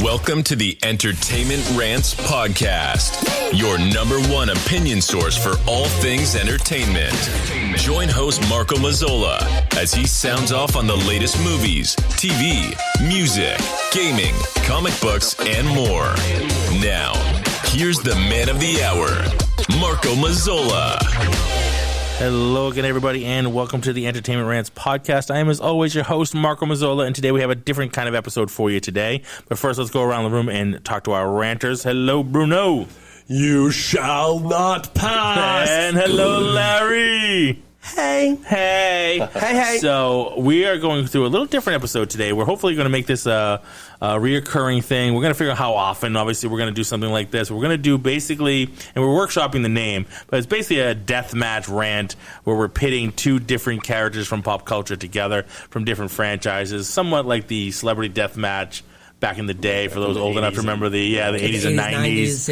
Welcome to the Entertainment Rants podcast, your number one opinion source for all things entertainment. Join host Marco Mazzola as he sounds off on the latest movies, TV, music, gaming, comic books, and more. Now, here's the man of the hour, Marco Mazzola. Hello again, everybody, and welcome to the Entertainment Rants podcast. I am, as always, your host, Marco Mazzola, and today we have a different kind of episode for you today. But first, let's go around the room and talk to our ranters. Hello, Bruno. You shall not pass. And hello, Larry. Hey. So we are going through a little different episode today. We're hopefully going to make this a reoccurring thing. We're going to figure out how often. Obviously, we're going to do something like this. We're going to do basically, and we're workshopping the name, but it's basically a deathmatch rant where we're pitting two different characters from pop culture together from different franchises, somewhat like the celebrity deathmatch back in the day, for those old enough to remember the 80s and 90s.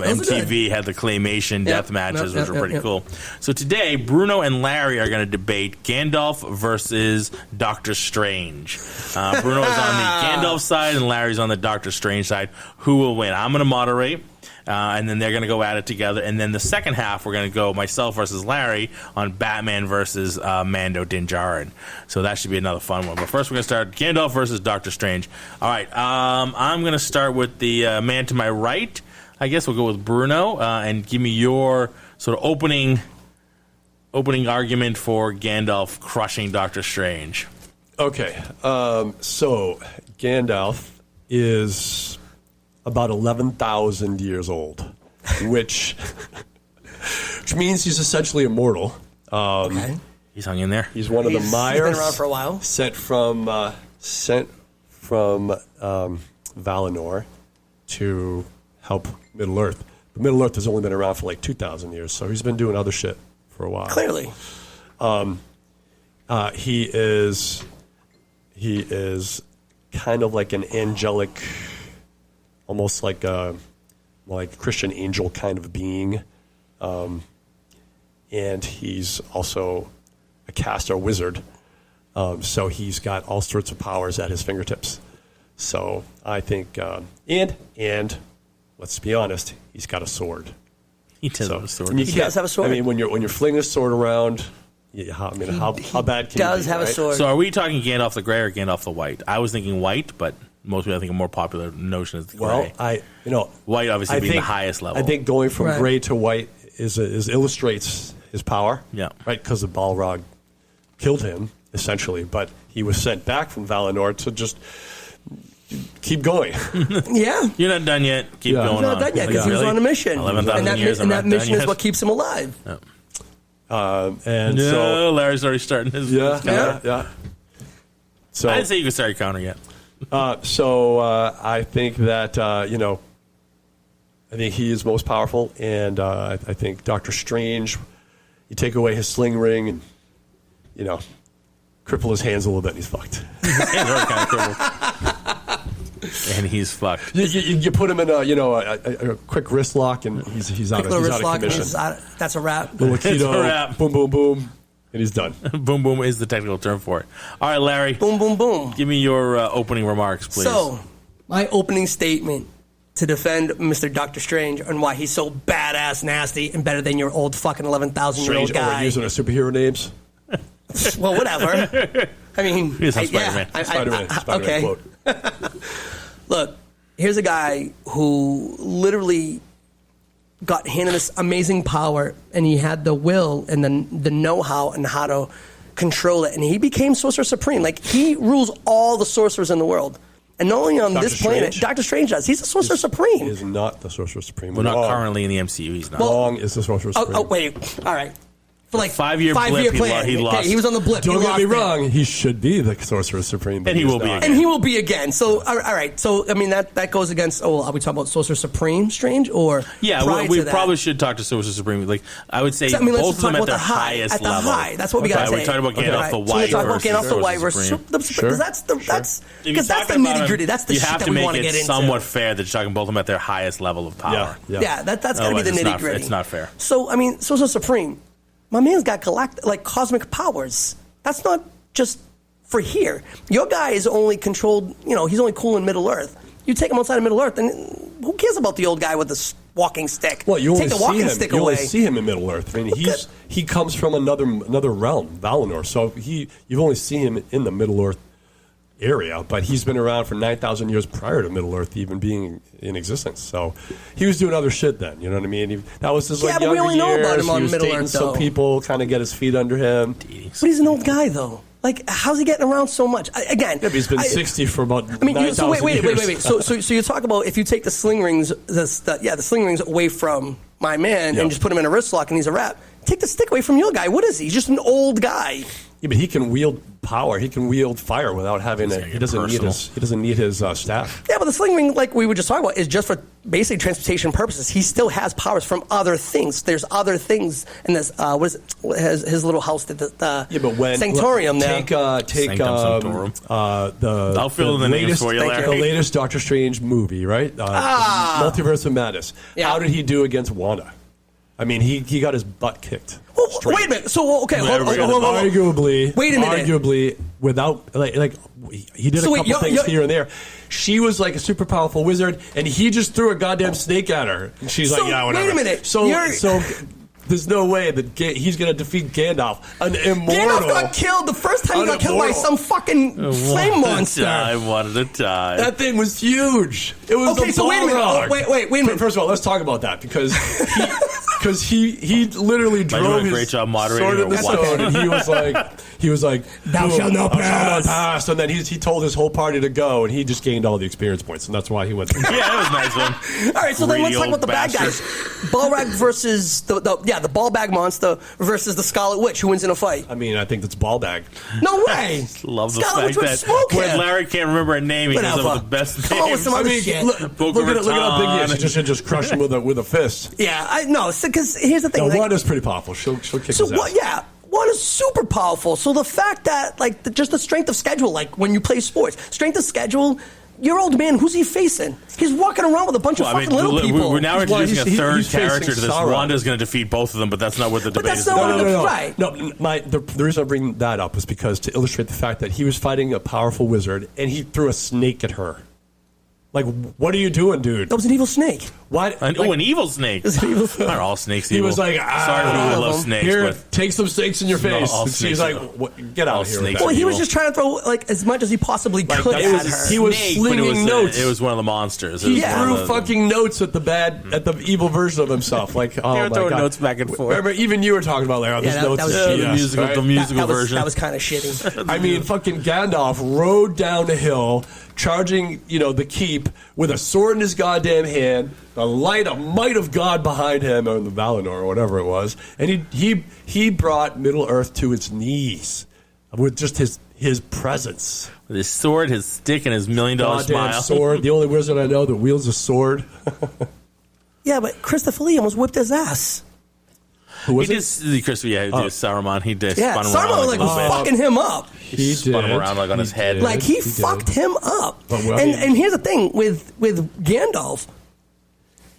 MTV had the claymation death matches, which were pretty cool. So today, Bruno and Larry are going to debate Gandalf versus Doctor Strange. Bruno is on the Gandalf side and Larry's on the Doctor Strange side. Who will win? I'm going to moderate. And then they're going to go at it together. And then the second half, we're going to go myself versus Larry on Batman versus Mando Djarin. So that should be another fun one. But first, we're going to start Gandalf versus Doctor Strange. All right. I'm going to start with the man to my right. I guess we'll go with Bruno. And give me your sort of opening argument for Gandalf crushing Doctor Strange. Okay. So Gandalf is about 11,000 years old, which means he's essentially immortal. Okay. He's hung in there. He's one of the Myers. He's been around for a while. Sent from Valinor to help Middle Earth. But Middle Earth has only been around for like 2,000 years, so he's been doing other shit for a while. Clearly. He is kind of like an angelic, almost like a Christian angel kind of being. And he's also a caster wizard. So he's got all sorts of powers at his fingertips. So I think, and let's be honest, he's got a sword. He does have a sword. He does have a sword. I mean, when you're flinging a sword around, how bad can he does be, have right? a sword. So are we talking Gandalf the Grey or Gandalf the White? I was thinking White, but most people, I think, a more popular notion is the Grey. Well, White obviously being the highest level. I think going from gray to white is illustrates his power. Yeah. Right, because the Balrog killed him essentially, but he was sent back from Valinor to just keep going. Yeah. You're not done yet. Keep going on. He's not done yet because he was on a mission. 11,000 years. And that mission is what keeps him alive. Yeah. So Larry's already starting his counter. Yeah. So I didn't say you could start your counter yet. I think that I think he is most powerful, and I think Doctor Strange, you take away his sling ring and cripple his hands a little bit, and he's fucked. His hands are kind of crippled. And he's fucked. You put him in a quick wrist lock, and he's out of commission. That's a wrap. It's a wrap. Boom, boom, boom, and he's done. Boom, boom is the technical term for it. All right, Larry. Boom, boom, boom. Give me your opening remarks, please. So, my opening statement to defend Mr. Doctor Strange and why he's so badass, nasty, and better than your old fucking 11,000-year-old guy. Using our superhero names. Well, whatever. I mean, He's on Spider-Man. Spider-Man okay. quote. Look, here's a guy who literally got handed this amazing power, and he had the will and the know-how and how to control it, and he became Sorcerer Supreme. Like, he rules all the sorcerers in the world. And not only on this planet, Doctor Strange does. He's the Sorcerer Supreme. He is not the Sorcerer Supreme. Well, not currently in the MCU. He's not. Wong is the Sorcerer Supreme. Oh, wait. All right. For like 5-year blip, plan. he lost. Okay, he was on the blip. Don't get me wrong. He should be the Sorcerer Supreme. And he will be again. And he will be again. So, all right. So, I mean, that goes against, are we talking about Sorcerer Supreme Strange? Or we probably should talk to Sorcerer Supreme. Like, I would say both of them at their highest level. That's what we got to say. We're talking about Gandalf the White versus because that's the nitty-gritty. That's the shit that we want to get into. You have to make it somewhat fair that you're talking both of them at their highest level of power. Yeah, that's got to be the nitty-gritty. It's not fair. So, I mean, Sorcerer Supreme, my man's got cosmic powers. That's not just for here. Your guy is only controlled, he's only cool in Middle Earth. You take him outside of Middle Earth, and who cares about the old guy with the walking stick? Well, you only take the walking see him. stick You away. only see him in Middle Earth. I mean, he comes from another realm, Valinor. So you've only seen him in the Middle Earth area, but he's been around for 9,000 years prior to Middle Earth even being in existence. So he was doing other shit then. You know what I mean? That was his Yeah, but we younger only know about years. him on He was Middle dating Earth, some though. people, kind of get his feet under him. But he's an old guy, though. Like, how's he getting around so much? Again, Yeah, but he's been 60 for about 9,000 so wait. years. So you talk about if you take the sling rings, the sling rings away from my man Yeah. and just put him in a wrist lock and he's a rat. Take the stick away from your guy. What is he? He's just an old guy. Yeah, but he can wield power. He can wield fire without having it. get He doesn't need his staff. Yeah, but the sling ring, like we were just talking about, is just for basically transportation purposes. He still has powers from other things. There's other things in this. What is it? His little house? The But when Sanctorium there. take Sanctorum. the I'll fill in the names for you, the Larry. latest Doctor Strange movie, right? Multiverse of Madness. Yeah. How did he do against Wanda? I mean, he got his butt kicked. Well, straight. wait a minute. So okay, hold on. Arguably, Wait a minute. Arguably, without like he did a couple things here and there. She was like a super powerful wizard, and he just threw a goddamn snake at her. And she's So, like, yeah, whatever. wait a minute. So there's no way that he's going to defeat Gandalf, an immortal. Gandalf got killed the first time he got killed by some fucking flame monster. I wanted to die. That thing was huge. It was Okay, so wait a minute. Balrog. Wait a minute. First of all, let's talk about that because he literally doing drove a his great job moderating sword in the or what? stone, and he was like, Thou shalt not pass. And then he told his whole party to go, and he just gained all the experience points, and that's why he went. Yeah, that was a nice one. All right, so then let's talk Greedy about the bad old guys. Balrog versus the ball bag monster versus the Scarlet Witch. Who wins in a fight? I mean, I think that's ball bag. No way. Love the Scarlet fact Witch would that smoke when him. Larry can't remember a name, he comes up Whatever. with the best Come on with names. some other shit. Look at how big he is. Boca She just crushed him with a fist. Yeah, I know. Because here's the thing. No, like- Wanda's pretty powerful. She'll kick So his ass. what? Yeah, one is super powerful. So the fact that just the strength of schedule, like when you play sports, strength of schedule. Your old man, who's he facing? He's walking around with a bunch of fucking little people. We're now Well, introducing a he's third facing character to this. Sauron. Wanda's going to defeat both of them, but that's not what the debate that's is not about. what No. Right. No, the reason I bring that up is because to illustrate the fact that he was fighting a powerful wizard and he threw a snake at her. Like, what are you doing, dude? That was an evil snake. Why? An evil snake. It's an evil snake. Aren't all snakes He evil? was like, sorry to I love snakes, here, but take some snakes in your No, face. all And snakes she's like, are- get out all of here. snakes with are that. Well, he was evil. just trying to throw as much as he possibly could that at was her. he was snake, but slinging notes. It was one of the monsters. It He was one threw of the- fucking notes at the evil version of himself. Like, oh They were my throwing God. notes back and forth. Remember, even you were talking about, like, oh, this that- notes that was is shitty. BS, The musical- right? the musical that was, version. That was kind of shitty. I mean, fucking Gandalf rode down the hill, charging, the keep with a sword in his goddamn hand, the might of God behind him, or the Valinor, or whatever it was, and he brought Middle Earth to its knees with just his presence. With his sword, his stick, and his $1 million Goddamn smile. sword. The only wizard I know that wields a sword. Yeah, but Christopher Lee almost whipped his ass. Who was He it? did, Saruman. He did Yeah, spun him around Saruman like like a was little bit. fucking him up. He spun him did. around like on his He head. did. Like he did. fucked him up. But, well, and here's the thing with Gandalf,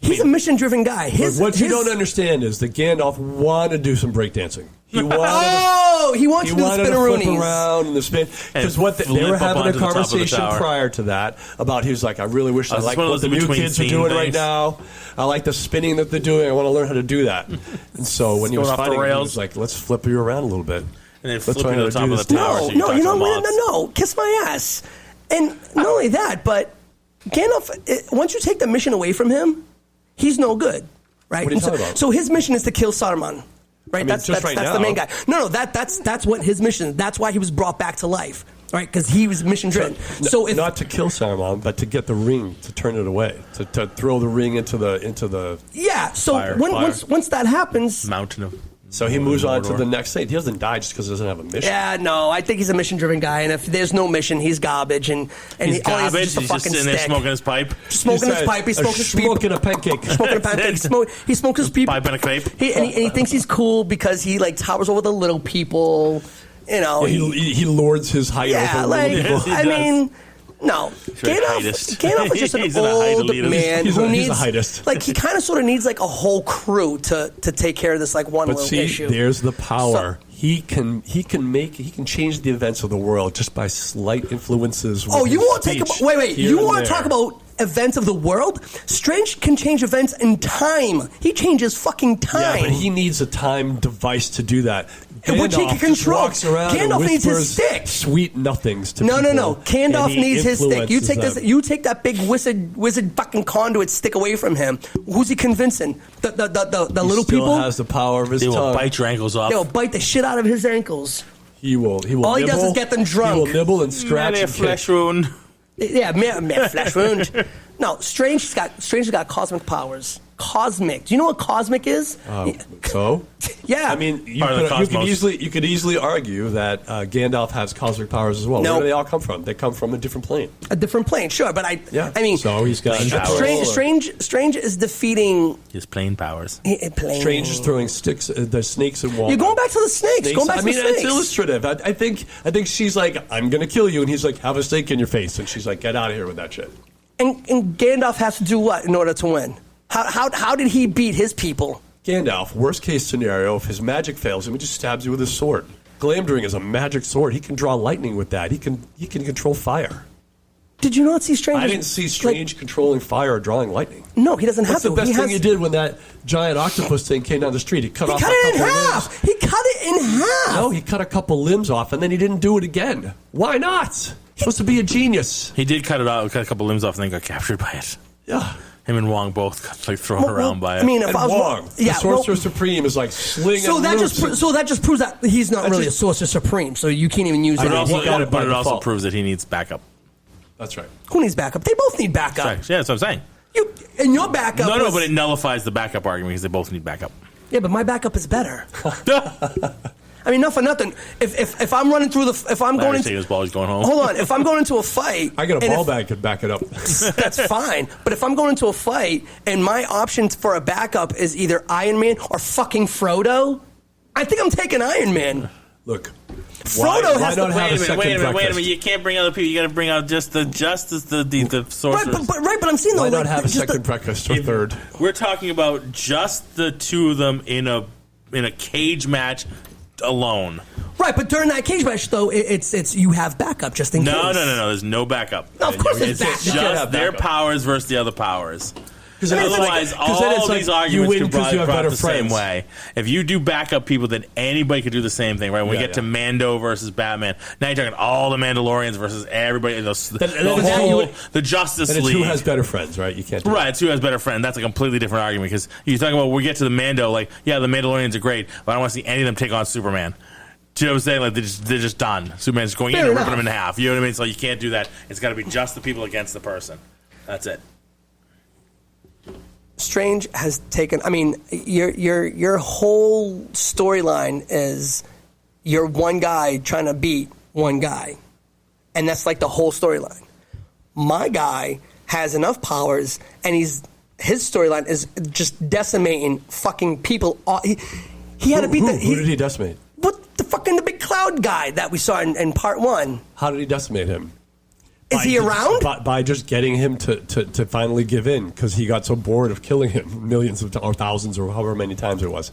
he's a mission driven guy. What you don't understand is that Gandalf wanted to do some breakdancing. He wanted he wants He to do the wanted to flip spinneroonies. around and the spin because And they flip were up having a onto the top of the conversation tower. prior to that about he was like, I really wish I Oh, is this like one of what the those new in-between kids are scene doing right things? now. I like the spinning that they're doing. I want to learn how to do that. And so when he was Going off the fighting, he rails. was like, let's flip you around a little bit. And then Let's flip learn you how to the to top do of this. the tower. so you No, can you talk know to what? mods. No, kiss my ass. And not only that, but Gandalf, once you take the mission away from him, he's no good, right? What are you And so, talking about? so his mission is to kill Saruman, right? mean, that's just right the now. main guy. No, that's what his mission is. That's why he was brought back to life, right? Because he was mission driven. So if not to kill Saruman, but to get the ring, to turn it away, to throw the ring into the. yeah, so Fire. once that happens, Mountain of. So he moves on to Mordor. the next thing. He doesn't die just because he doesn't have a mission. yeah, no, I think he's a mission driven guy, and if there's no mission, he's garbage, and He's all he has garbage. is just a He's just fucking sitting there stick. smoking his pipe. Smoking his pipe, he smokes his people. smoking a pancake. Smoking a pancake. He smokes his people. Pipe and a crepe. And he thinks he's cool because he like towers over the little people. You know. He lords his height yeah, over like little people. He I does. mean, no. very heightist. Gandalf is just an He's an old elitist. man He's who a needs heightist. like he kind of sort of needs like a whole crew to take care of this like one But little see, issue. there's the power. He can change the events of the world just by slight influences. Oh, with you his want to take speech about wait here you and want to there. talk about events of the world. Strange can change events in time. He changes fucking time. Yeah, but he needs a time device to do that. Which he can control. Walks around Gandalf and needs his whispers stick. Sweet nothings to No, people. no. Gandalf and he needs his stick. You take influences them. You take that big wizard fucking conduit stick away from him. Who's he convincing? The He little still people. has the power of his They will tongue. bite your ankles off. They'll bite the shit out of his ankles. He will. All he nibble, does is get them drunk. He will nibble and scratch Mere and kick. flesh wound. Yeah, mere flesh wound. No, Strange's got cosmic powers. Cosmic. Do you know what cosmic is? So? Yeah. I mean, you Part of the cosmos. could easily argue that Gandalf has cosmic powers as well. No. Where do they all come from? They come from a different plane. a different plane, sure, but I mean, So he's got Strange is defeating His plane powers. plane. Strange is throwing sticks, the snakes and walls. You're going back to the snakes. Going back to the snakes. it's illustrative. I think she's like, I'm going to kill you, and he's like, have a stake in your face, and she's like, get out of here with that shit. And Gandalf has to do what in order to win? How did he beat his people? Gandalf, worst case scenario, if his magic fails him, he just stabs you with his sword. Glamdring is a magic sword. He can draw lightning with that. He can control fire. Did you not see Strange? I didn't see Strange controlling fire or drawing lightning. No, he doesn't have What's the to. best He thing has- he did when that giant octopus thing came down the street? He cut off cut a it in couple half. limbs. He cut it in half. No, he cut a couple limbs off, and then he didn't do it again. Why not? He's supposed to be a genius. He did cut a couple limbs off and then got captured by it. Yeah. Him and Wong both got like thrown around by it. I mean, if And I was Wong, the yeah, Sorcerer Supreme, is like slinging. so that just proves that he's not really a sorcerer supreme. So you can't even use but it. it also, got it by but it also default. proves that he needs backup. That's right. Who needs backup? They both need backup. Right. Yeah, that's what I'm saying. You and your backup. No, was- but it nullifies the backup argument because they both need backup. yeah, but my backup is better. I mean, not for nothing. If I'm running through if I'm going Larry's into taking his ball, he's going home. hold on, if I'm going into a fight, I got a and ball if- bag to back it up. That's fine. But if I'm going into a fight and my option for a backup is either Iron Man or fucking Frodo, I think I'm taking Iron Man. Look, Frodo has to- not have a second Wait a minute. breakfast? You can't bring other people. You got to bring out just the Right, sorcerers. but I'm seeing Why though, not like, have a just second breakfast or third? We're talking about just the two of them in a cage match alone. Right, but during that cage match though, it's you have backup just in case. No. There's no backup. No, of course It's there's backup. just their powers versus the other powers. then it's Otherwise, like- 'cause then all it's like these you arguments win could 'cause you have brought better the same friends. way. If you do backup people, then anybody could do the same thing, right? When we Yeah, get to yeah. Mando versus Batman, now you're talking all the Mandalorians versus everybody. The now you- the Justice And it's League. who has better friends, right? You can't. Do Right, it's who has better friend. That's a completely different argument because you talk about we get to the Mando, like, yeah, the Mandalorians are great, but I don't want to see any of them take on Superman. Do you know what I'm saying? Like they're just done. Superman's going in Fair and ripping enough. them in half. You know what I mean? So you can't do that. It's got to be just the people against the person. That's it. Strange has taken. I mean, your whole storyline is you're one guy trying to beat one guy, and that's like the whole storyline. My guy has enough powers, and his storyline is just decimating fucking people. He had to beat who did he decimate? What the big cloud guy that we saw in part one? How did he decimate him? Is he around? By just getting him to finally give in because he got so bored of killing him millions of or thousands or however many times it was.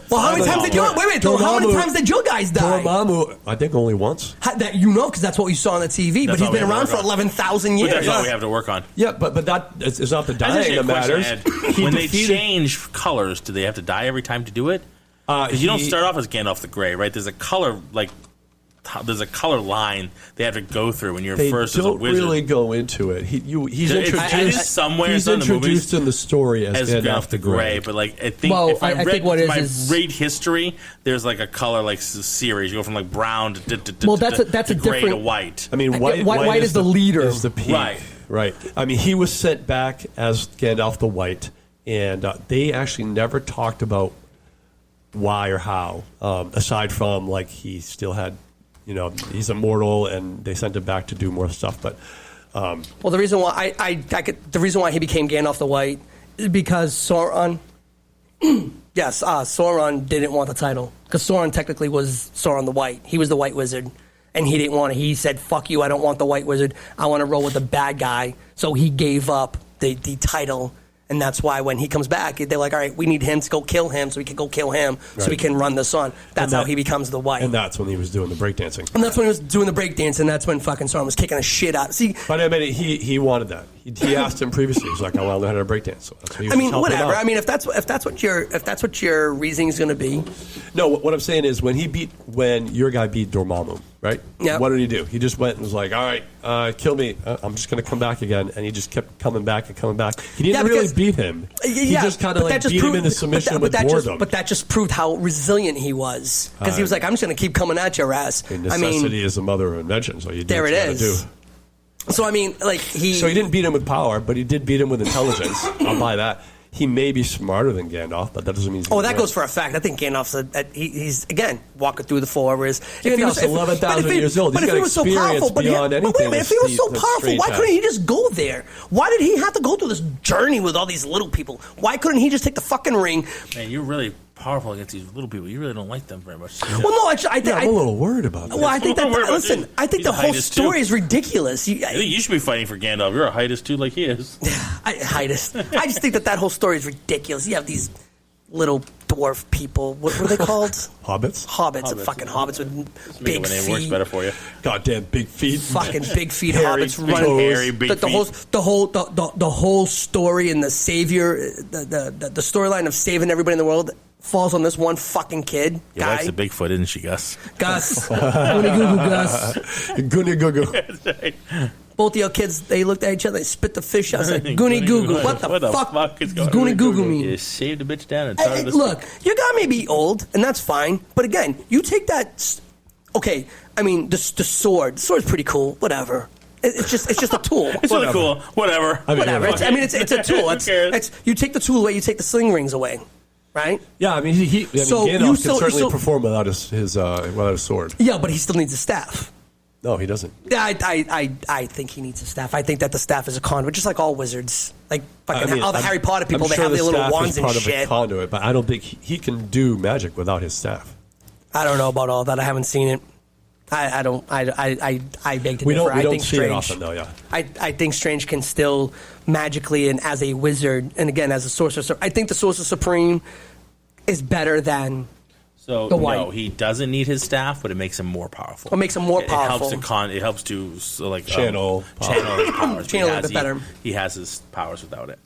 Well, how many times did your how many times did your guys die? Dormammu, I think only once. That because that's what you saw on the TV. But That's he's all we been have to around for work on. 11,000 But years. that's all we have to work on. Yeah, but that is not the That's dying actually a that question matters. I had. He When they defeated- change colors, do they have to die every time to do it? Because you don't start off as Gandalf the Grey, right? There's a color there's a color line they have to go through when you're They first as a don't wizard. really go into it. He's It introduced is somewhere He's in the introduced movies in the story as Gandalf the Grey, but like I think Well, if I I read think what it if I is read history, there's like a color like series. You go from like brown to Well, that's a gray to different- white. I mean, White is the leader. Is the peak. Right. I mean, he was sent back as Gandalf the White, and they actually never talked about why or how, aside from like he still had, he's immortal, and they sent him back to do more stuff. But Well, the reason why the reason why he became Gandalf the White is because Sauron. Yes, Sauron didn't want the title because Sauron technically was Sauron the White. He was the White Wizard, and he didn't want it. He said, "Fuck you! I don't want the White Wizard. I want to roll with the bad guy." So he gave up the title And that's why when he comes back, they're like, all right, we need him to go kill him so we can go kill him so we can run this on. That's how he becomes the White. And that's when he was doing the breakdancing. And that's when he was doing the breakdance, and that's when fucking Sauron was kicking the shit out. See, but I mean, he wanted that. He asked him previously. He was like, I want to learn how to breakdance. So that's what he was helping whatever. him out. I mean, if that's what your reasoning is going to be. No, what I'm saying is when your guy beat Dormammu, right? Yeah. What did he do? He just went and was like, all right, kill me. I'm just going to come back again. And he just kept coming back and coming back. He didn't really beat him. He just kind of like beat him into submission with boredom. But that just proved how resilient he was. Because he was like, I'm just going to keep coming at your ass. Necessity is the mother of invention. So you do there what it you is. do. So, I mean, like So he didn't beat him with power, but he did beat him with intelligence. I'll buy that. He may be smarter than Gandalf, but that doesn't mean he's that goes for a fact. I think Gandalf's he's again walking through the forest. Gandalf's 11,000 years old. He's got experience beyond anything. But wait a minute, if he was so powerful, why couldn't he just go there? Why did he have to go through this journey with all these little people? Why couldn't he just take the fucking ring? Man, you're really powerful against these little people. You really don't like them very much. Yeah. Well, no, I think I'm a little worried about that. Well, I think I think the whole story is ridiculous. I think you should be fighting for Gandalf. You're a heightist too, like he is. Heightist. I just think that whole story is ridiculous. You have these little dwarf people. What were they called? Hobbits. Fucking hobbits with big feet. Works better for you. Goddamn big feet. Fucking big feet. Hairy, hobbits running. Hairy, big feet. The whole story and the savior, the storyline of saving everybody in the world falls on this one fucking kid. He likes the Bigfoot, isn't she, Gus? Gus. Goony goo goo, Gus. Goony goo goo. That's right. Both of your kids, they looked at each other, they spit the fish out. Like, Goony goo goo. What the fuck is Goony goo goo mean? You shaved a bitch down and Hey, look, your guy may be old, and that's fine. But again, you take that. Okay, I mean the sword. The sword's pretty cool. Whatever. It's just a tool. It's really cool. Whatever. Whatever. It's a tool. It's you take the tool away, you take the sling rings away. Right? Yeah, I mean, Gandalf can certainly perform without his sword. Yeah, but he still needs a staff. No, he doesn't. Yeah, I think he needs a staff. I think that the staff is a conduit, just like all wizards. Like fucking all the Harry Potter people, they have their little wands and shit. Is part of a conduit, but I don't think he can do magic without his staff. I don't know about all that. I haven't seen it. I don't. I beg to differ. We don't think see Strange, it often, though. Yeah. I think Strange can still magically and as a wizard and again as a sorcerer. I think the Sorcerer Supreme is better than the White. No, he doesn't need his staff, but it makes him more powerful. What makes him more powerful? It helps to channel his powers. Channel a bit better. He has his powers without it.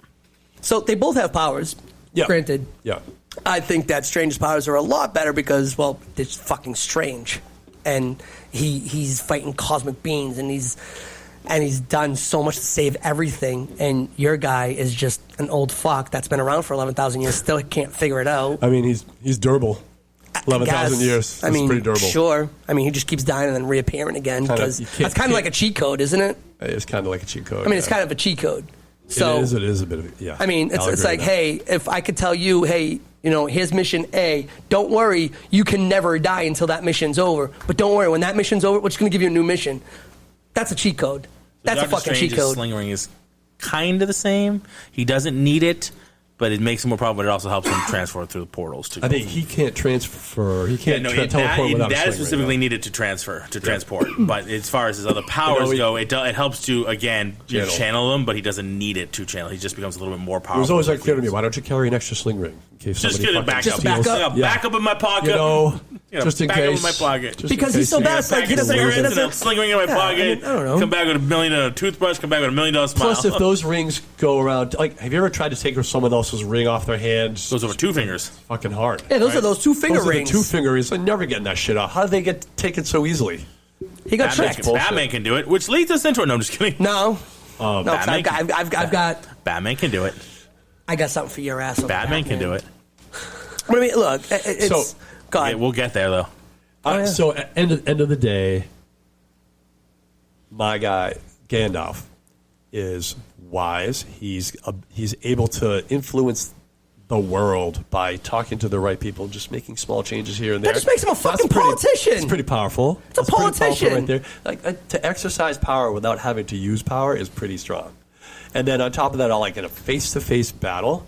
So they both have powers. Yeah. Granted. Yeah. I think that Strange's powers are a lot better because, well, it's fucking Strange. And he's fighting cosmic beings, and he's done so much to save everything. And your guy is just an old fuck that's been around for 11,000 years, still can't figure it out. I mean, he's durable. 11,000 years. That's pretty durable. Sure. I mean, he just keeps dying and then reappearing again because that's kind of like a cheat code, isn't it? It's kind of like a cheat code. I mean, it's kind of a cheat code. So it is a bit of yeah. I mean, it's like, hey, if I could tell you, hey, here's mission A. Don't worry, you can never die until that mission's over. But don't worry, when that mission's over, we're just going to give you a new mission. That's a cheat code. That's a fucking cheat code. Sling ring is kind of the same. He doesn't need it, but it makes him more powerful. But it also helps him transfer through the portals too. I think he can't transfer. He can't teleport without a that sling is specifically ring, needed to transport. But as far as his other powers go, it helps to again channel them. But he doesn't need it to channel. He just becomes a little bit more powerful. It was always unclear to me. Why don't you carry an extra sling ring in case just somebody get it back fucking up? steals? Back up in my pocket. Just in back case. up in my pocket. Because he's so bad. Like he doesn't. Sling ring in my pocket. I don't know. Come back with $1 million and a toothbrush. Come back with $1 million smile. Plus, if those rings go around, like, have you ever tried to take someone else's ring off their hand? Goes over 2 fingers. Fucking hard. Yeah, those are those 2-finger those rings. Are the 2-finger rings. I'm never getting that shit off. How did they get taken so easily? He got tricked. Batman can do it, which leads us into it. No, I'm just kidding. No. Batman I've got. Batman can do it. I got something for your ass. Batman can do it. But I mean, look, it's. God. Okay, we'll get there though. So, end of the day, my guy Gandalf is wise. He's able to influence the world by talking to the right people, just making small changes here and there. That just makes him a fucking politician. It's pretty powerful. It's a politician right there. Like to exercise power without having to use power is pretty strong. And then on top of that, all like in a face-to-face battle.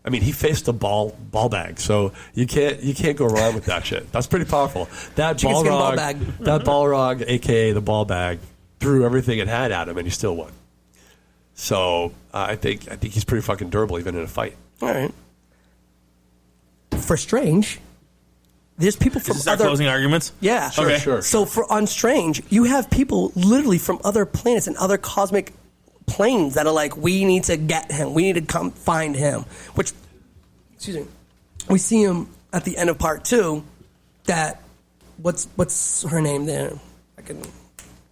I mean, he faced a ball bag, so you can't go wrong with that shit. That's pretty powerful. That Balrog, aka the ball bag, threw everything it had at him, and he still won. So I think he's pretty fucking durable even in a fight. All right. For Strange, there's people from Is this our other closing arguments? Yeah, Sure. So on Strange, you have people literally from other planets and other cosmic planes that are like, we need to get him. We need to come find him. Which, excuse me, we see him at the end of part 2. That what's her name there?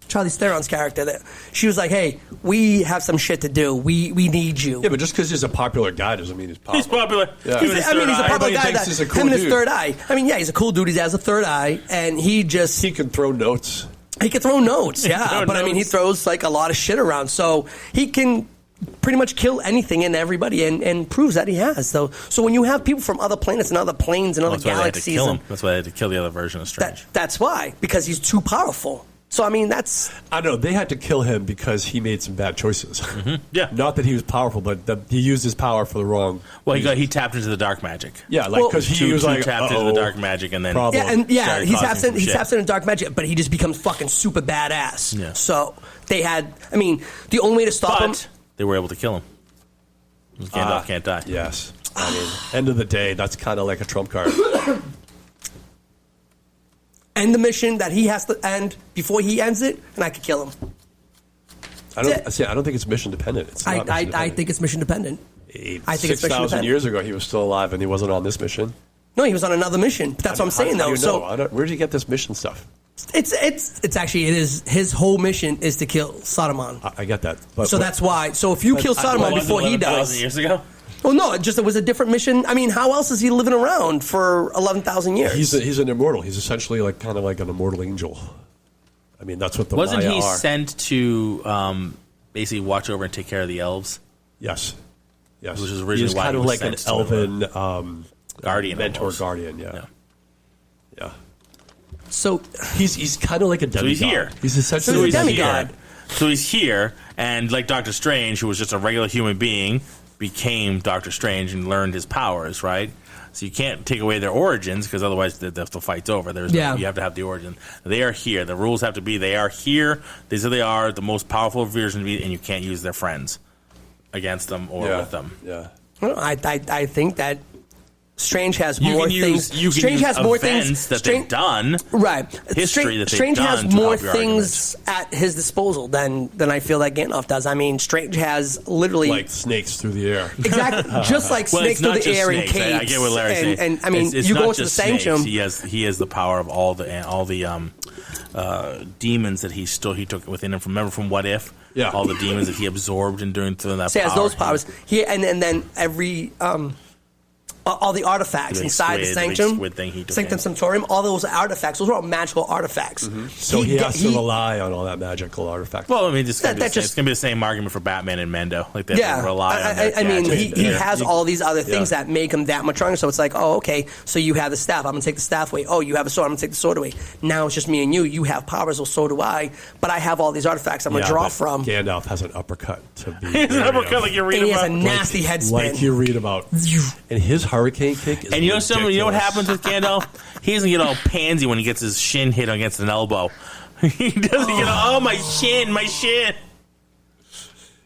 Charlize Theron's character there. She was like, "Hey, we have some shit to do. We need you." Yeah, but just because he's a popular guy doesn't mean he's popular. He's popular. Yeah. He's He's a popular guy. thinks he's a cool him and his dude. third eye. I mean, yeah, he's a cool dude. He has a third eye, and he He can throw notes. can throw notes. Yeah, throw but I mean, he notes. throws like a lot of shit around, so he can pretty much kill anything and everybody, and proves that he has. So when you have people from other planets and other planes and other That's why they had to galaxies, kill him. That's why they had to kill the other version of Strange. that's why, because he's too powerful. So I mean, that's I don't know. They had to kill him because he made some bad choices. Yeah. Not that he was powerful, but he used his power for the wrong. Well, he tapped into the dark magic. Yeah, like because he was like tapped into the dark magic, and then Problem. yeah, he taps causing some in dark magic, but he just becomes fucking super badass. Yeah. So they had, I mean, the only way to stop him. But they were able to kill him. Gandalf can't die. Yes. I mean, end of the day, that's kind of like a trump card. End the mission that he has to end before he ends it, and I could kill him. I don't think it's mission dependent. It's not mission I dependent. think it's mission dependent. I think it's mission 6,000 dependent. years ago, he was still alive, and he wasn't on this mission. No, he was on another mission. But that's what I'm saying, How though. do you know? Where did you get this mission stuff? It's actually his whole mission is to kill Saruman. I get that. But, So that's why. So if you kill Saruman before he 11,000 does, years ago. well, no, it was a different mission. I mean, how else is he living around for 11,000 years? he's an immortal. He's essentially like kind of like an immortal angel. I mean, that's what the Wasn't Maya he are. sent to basically watch over and take care of the elves? Yes. Which is originally he was why kind he of was like an sent to elven Guardian, mentor almost. guardian. Yeah. So He's kind of like a demigod. So he's here. He's essentially So he's a a demigod. demigod. So he's here, and like Doctor Strange, who was just a regular human being, became Doctor Strange and learned his powers, right? So you can't take away their origins, because otherwise the fight's over. You have to have the origin. They are here. The rules have to be they are here. These are they are, the most powerful version of you, and you can't use their friends against them or with them. Yeah. I think that Strange has You more can use, things. you can Strange use has more events things that Strange- they've done. Right. History that they've Strange done has to more help your things at his disposal than I feel like Gandalf does. I mean, Strange has literally Like snakes through the air. exactly just like Well, snakes it's not through the just air snakes. and caves. I get what Larry's saying. And I mean, it's you not go into the just snakes. sanctum. He has the power of all the demons that he took within him. Remember from What If? Yeah. All the demons that he absorbed and doing through that. So he has power. those powers. And then every all the artifacts The big inside the squid, the big sanctum, squid thing he took Sanctum in. Sanctorum, all those artifacts. Those are all magical artifacts. So he has to rely on all that magical artifact. Well, I mean, it's going That to be the same argument for Batman and Mendo. Like they have to rely on that I mean, gadget. he has all these other things Yeah. that make him that much stronger. So it's like, oh, okay, so you have the staff. I'm going to take the staff away. Oh, you have a sword. I'm going to take the sword away. Now it's just me and you. You have powers, well, so do I. But I have all these artifacts I'm going to draw but from. Gandalf has an uppercut to be. He's an uppercut like you read And he has about. a nasty head spin. Like you read about. And his hurricane kick is And you know something? You know what ridiculous. happens with Gandalf? He doesn't get all pansy when he gets his shin hit against an elbow. He doesn't get oh my shin.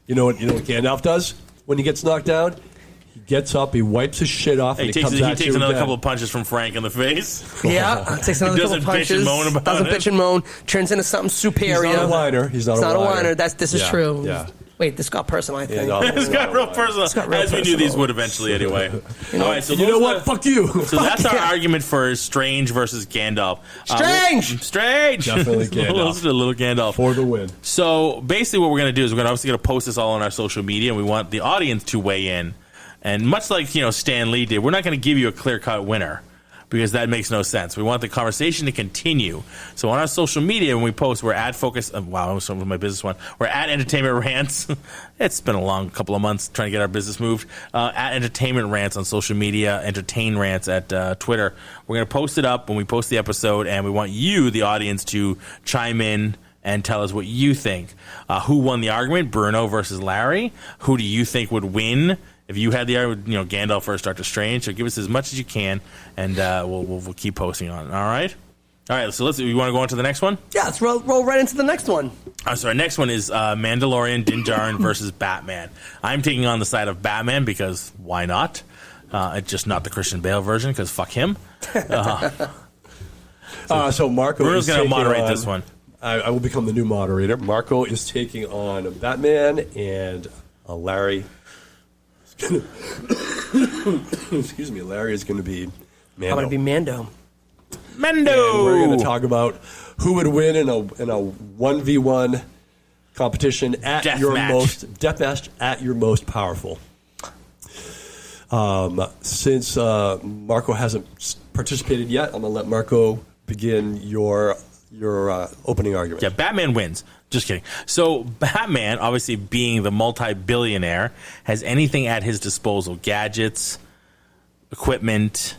You know what Gandalf does when he gets knocked down? He gets up, he wipes his shit off, and He he comes at takes you another again. couple of punches from Frank in the face. Yeah, takes another He couple doesn't punches. bitch and moan about doesn't it. bitch and moan. Turns into something superior. He's not a whiner. He's not a whiner. This is Yeah, true. yeah. Wait, this got personal, I think. Yeah, no, It's got real personal, got real as we knew these personal. would eventually anyway. All right, so You know those what? are- Fuck you. So that's our yeah. argument for Strange versus Gandalf. Strange! Definitely Gandalf. Let's do a little Gandalf. For the win. So basically, what we're going to do is we're obviously going to post this all on our social media, and we want the audience to weigh in. And much like Stan Lee did, we're not going to give you a clear-cut winner because that makes no sense. We want the conversation to continue. So on our social media, when we post, we're at Focus. Wow, I was with my business one. We're at Entertainment Rants. It's been a long couple of months trying to get our business moved. At Entertainment Rants on social media, Entertain Rants at Twitter. We're going to post it up when we post the episode, and we want you, the audience, to chime in and tell us what you think. Who won the argument, Bruno versus Larry? Who do you think would win? If you had the argument, Gandalf versus Doctor Strange, so give us as much as you can, and we'll keep posting on it. All right? All right, so you want to go on to the next one? Yeah, let's roll right into the next one. Sorry, next one is Mandalorian Djarin versus Batman. I'm taking on the side of Batman because why not? It's just not the Christian Bale version because fuck him. So Marco Bruno's is going to taking moderate on- this one. I will become the new moderator. Marco is taking on Batman, and Larry. Excuse me, Larry is going to be Mando. I'm going to be Mando. Mando! And we're going to talk about who would win in a 1v1 competition at Death your match. deathmatch at your most powerful. Since Marco hasn't participated yet, I'm going to let Marco begin your opening argument. Yeah, Batman wins. Just kidding. So Batman, obviously being the multi-billionaire, has anything at his disposal. Gadgets, equipment.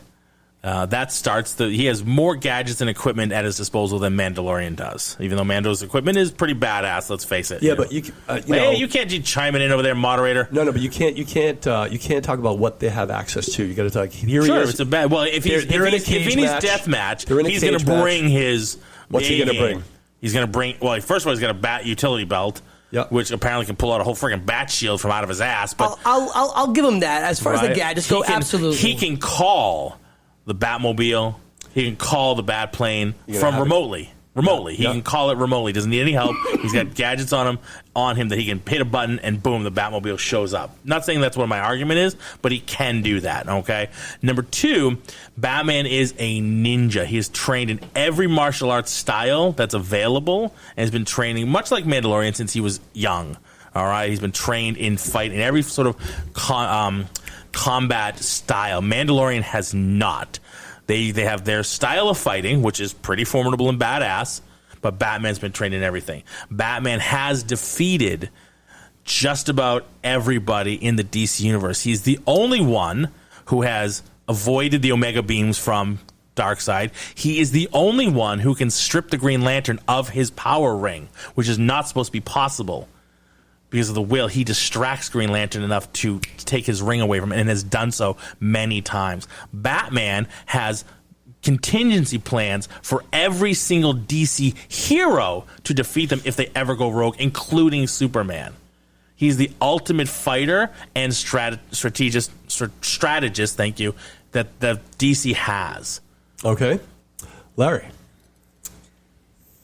He has more gadgets and equipment at his disposal than Mandalorian does. Even though Mando's equipment is pretty badass, let's face it. Yeah, but you know, hey, you can't keep chiming in over there, moderator. No, but you can't talk about what they have access to. You got to talk. Here Sure, he is. it's a bad. Well, if he's in a death match, They're in a he's going cage to match. bring his. What's he A gonna game. bring? He's going to bring. Well, first of all, he's got a bat utility belt, Yep. which apparently can pull out a whole freaking bat shield from out of his ass. But I'll give him that. As far as the Right. gadgets go, absolutely. He can call the Batmobile. He can call the bat plane from remotely. He can call it remotely. Doesn't need any help. He's got gadgets on him that he can hit a button and boom, the Batmobile shows up. Not saying that's what my argument is, but he can do that. Okay. Number two, Batman is a ninja. He is trained in every martial arts style that's available and has been training much like Mandalorian since he was young. All right. He's been trained in fight in every sort of combat style. Mandalorian has not. They have their style of fighting, which is pretty formidable and badass, but Batman's been trained in everything. Batman has defeated just about everybody in the DC universe. He's the only one who has avoided the Omega beams from Darkseid. He is the only one who can strip the Green Lantern of his power ring, which is not supposed to be possible. Because of the will, he distracts Green Lantern enough to take his ring away from him and has done so many times. Batman has contingency plans for every single DC hero to defeat them if they ever go rogue, including Superman. He's the ultimate fighter and strategist, thank you, that DC has. Okay. Larry.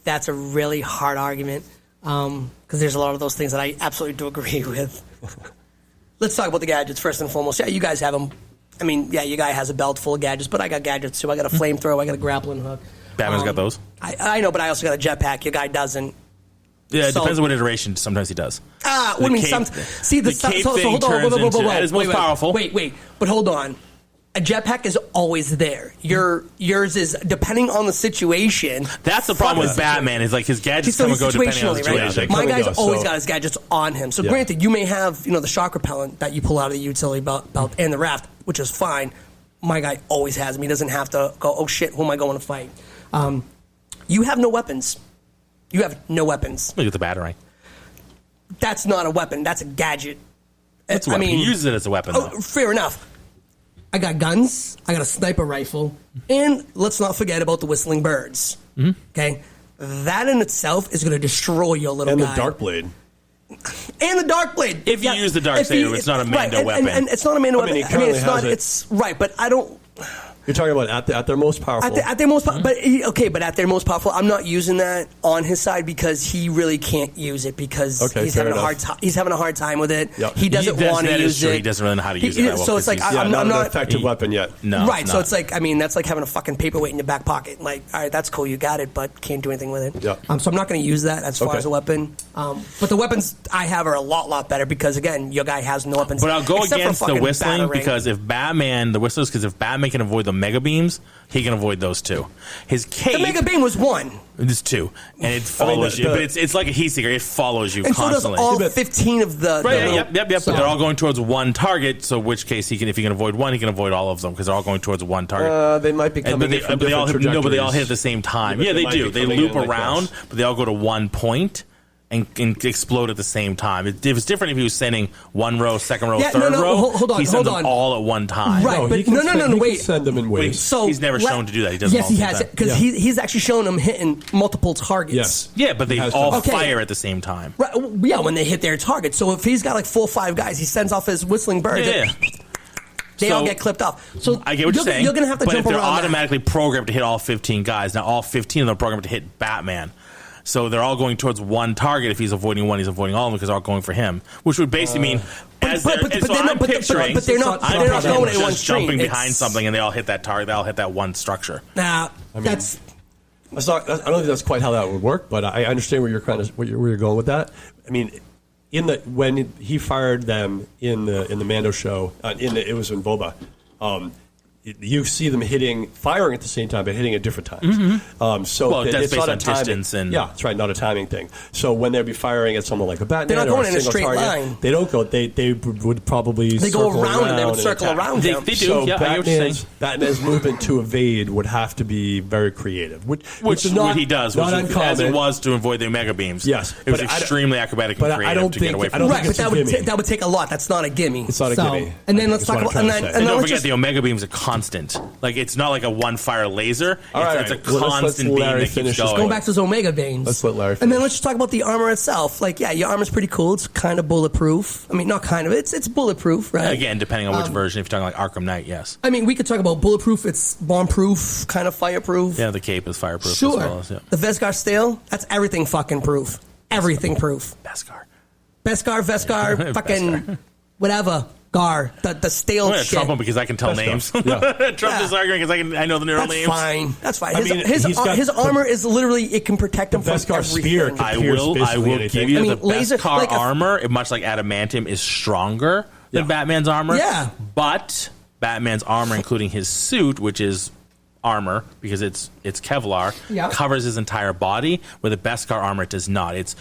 That's a really hard argument. Because there's a lot of those things that I absolutely do agree with. Let's talk about the gadgets first and foremost. Yeah, you guys have them. I mean, yeah, your guy has a belt full of gadgets, but I got gadgets too. I got a flamethrower. I got a grappling hook. Batman's got those. I know, but I also got a jetpack. Your guy doesn't. Yeah, it depends on what iteration. Sometimes he does. What I mean, see the cape so thing hold on, turns into wait, at his most powerful. Wait, but hold on. A jetpack is always there. Yours is depending on the situation. That's the problem with Batman. Is like his gadgets come and go depending on the situationally, situation. right? My guy's go, always so- got his gadgets on him. So Yeah. granted, you may have the shock repellent that you pull out of the utility belt and the raft, which is fine. My guy always has them. He doesn't have to go, oh shit, who am I going to fight? You have no weapons. You have no weapons. Look at the batarang. That's not a weapon. That's a gadget. That's a weapon. He uses it as a weapon, though. Fair enough. I got guns. I got a sniper rifle. And let's not forget about the whistling birds. Mm-hmm. Okay? That in itself is going to destroy your little And guy. the dark blade. And the dark blade. If you use the Darksaber, it's not a Mando weapon. And it's not a Mando weapon. he I mean, currently it's not. has it. It's right, but I don't. You're talking about at their most powerful. At their most, but at their most powerful, I'm not using that on his side because he really can't use it because he's fair having a enough. hard time. He's having a hard time with it. Yep. He doesn't want to use it. He doesn't really know how to use it that well. So it's like Yeah, I'm not not an effective weapon yet. No, right. it's So not. it's like that's like having a fucking paperweight in your back pocket. Like, all right, that's cool, you got it, but can't do anything with it. Yeah. So I'm not going to use that as far as a weapon. But the weapons I have are a lot better because again, your guy has no weapons. But I'll go except for against the fucking whistling batarang. because if Batman can avoid the mega beams, he can avoid those too. His cape, the mega beam was one. it's two, and it follows you. But it's like a heat seeker; it follows you And constantly. so does all 15 of the. Right, yep. So- But they're all going towards one target. So, in which case, if he can avoid one, he can avoid all of them because they're all going towards one target. They might be coming but in from they all different but they all trajectories. hit at the same time. Yeah, Yeah, but they they might do. be They coming loop in like around, this. but they all go to one point. and explode at the same time. It was different if he was sending one row, second row, Yeah, third no, row. hold on, he sends hold them on. all at one time. Right, but he can no, he wait. can send them in waves. So He's never shown to do that. He does. Yes, he has, multiple times. because he's actually shown him hitting multiple targets. Yes. Yeah, but they He has all done. Okay. fire at the same time. Right, yeah, when they hit their target. So if he's got like 4 or 5 guys, he sends off his whistling birds. Yeah. They So, all get clipped off. So I get what you're saying. You're going to have to but jump if they're around. automatically programmed to hit all 15 guys, now all 15 of them are programmed to hit Batman. So they're all going towards one target. If he's avoiding one, he's avoiding all of them because they're all going for him. Which would basically mean, but they're not I'm going in one just stream. jumping behind something and they all hit that target. They all hit that one structure. Nah, I mean, that's I don't think that's quite how that would work, but I understand where you're going with that. I mean, when he fired them in the Mando show, it was in Boba. You see them firing at the same time, but hitting at different times. Well, that's it's based not on a timing. distance and- yeah, that's right, not a timing thing. So when they'd be firing at someone like a Batman, They're not or going in a single straight target, line. They don't go. They would probably they go circle around and they would and circle attack. around They him. do. So Yeah, I get what you're saying. Batman's movement to evade would have to be very creative, which is not what he does, not which uncommon. as it was to avoid the Omega beams. Yes, it was but extremely acrobatic and but I creative don't to get think- away I from. don't it. Right, think but it's a gimme. that would take a lot. That's not a gimme. It's not a gimme. And then I let's think talk is what about I'm and trying then to say. And then don't let's forget just the Omega beam's a constant. Like it's not like a one fire laser. All right, It's a all right. Let's constant beam Larry that keeps finish this. going. going back to those Omega Banes. Let's let Larry And then finish. let's just talk about the armor itself. Like, yeah, your armor's pretty cool. It's kind of bulletproof. I mean, not kind of. It's bulletproof, right? Again, depending on which version. If you're talking like Arkham Knight, yes. I mean, we could talk about bulletproof. It's bomb-proof, kind of fireproof. Yeah, the cape is fireproof Sure. as well. As, yeah. The Vesgar steel, that's everything fucking proof. Everything proof. Beskar. Vesgar, fucking whatever. Gar. The steel I'm going to shit. trump him because I can tell Beskar. names. Yeah. Trump this argument because I know the real That's names. fine. That's fine. I His, mean, his, he's got his armor is literally, it can protect him from Beskar everything. spear can- I Pierce will basically give anything. you I mean, the laser- Beskar like a- armor, much like adamantium, is stronger than Yeah. Batman's armor. Yeah. But Batman's armor, including his suit, which is armor because it's Kevlar, Yeah. covers his entire body. Where the Beskar armor does not. It's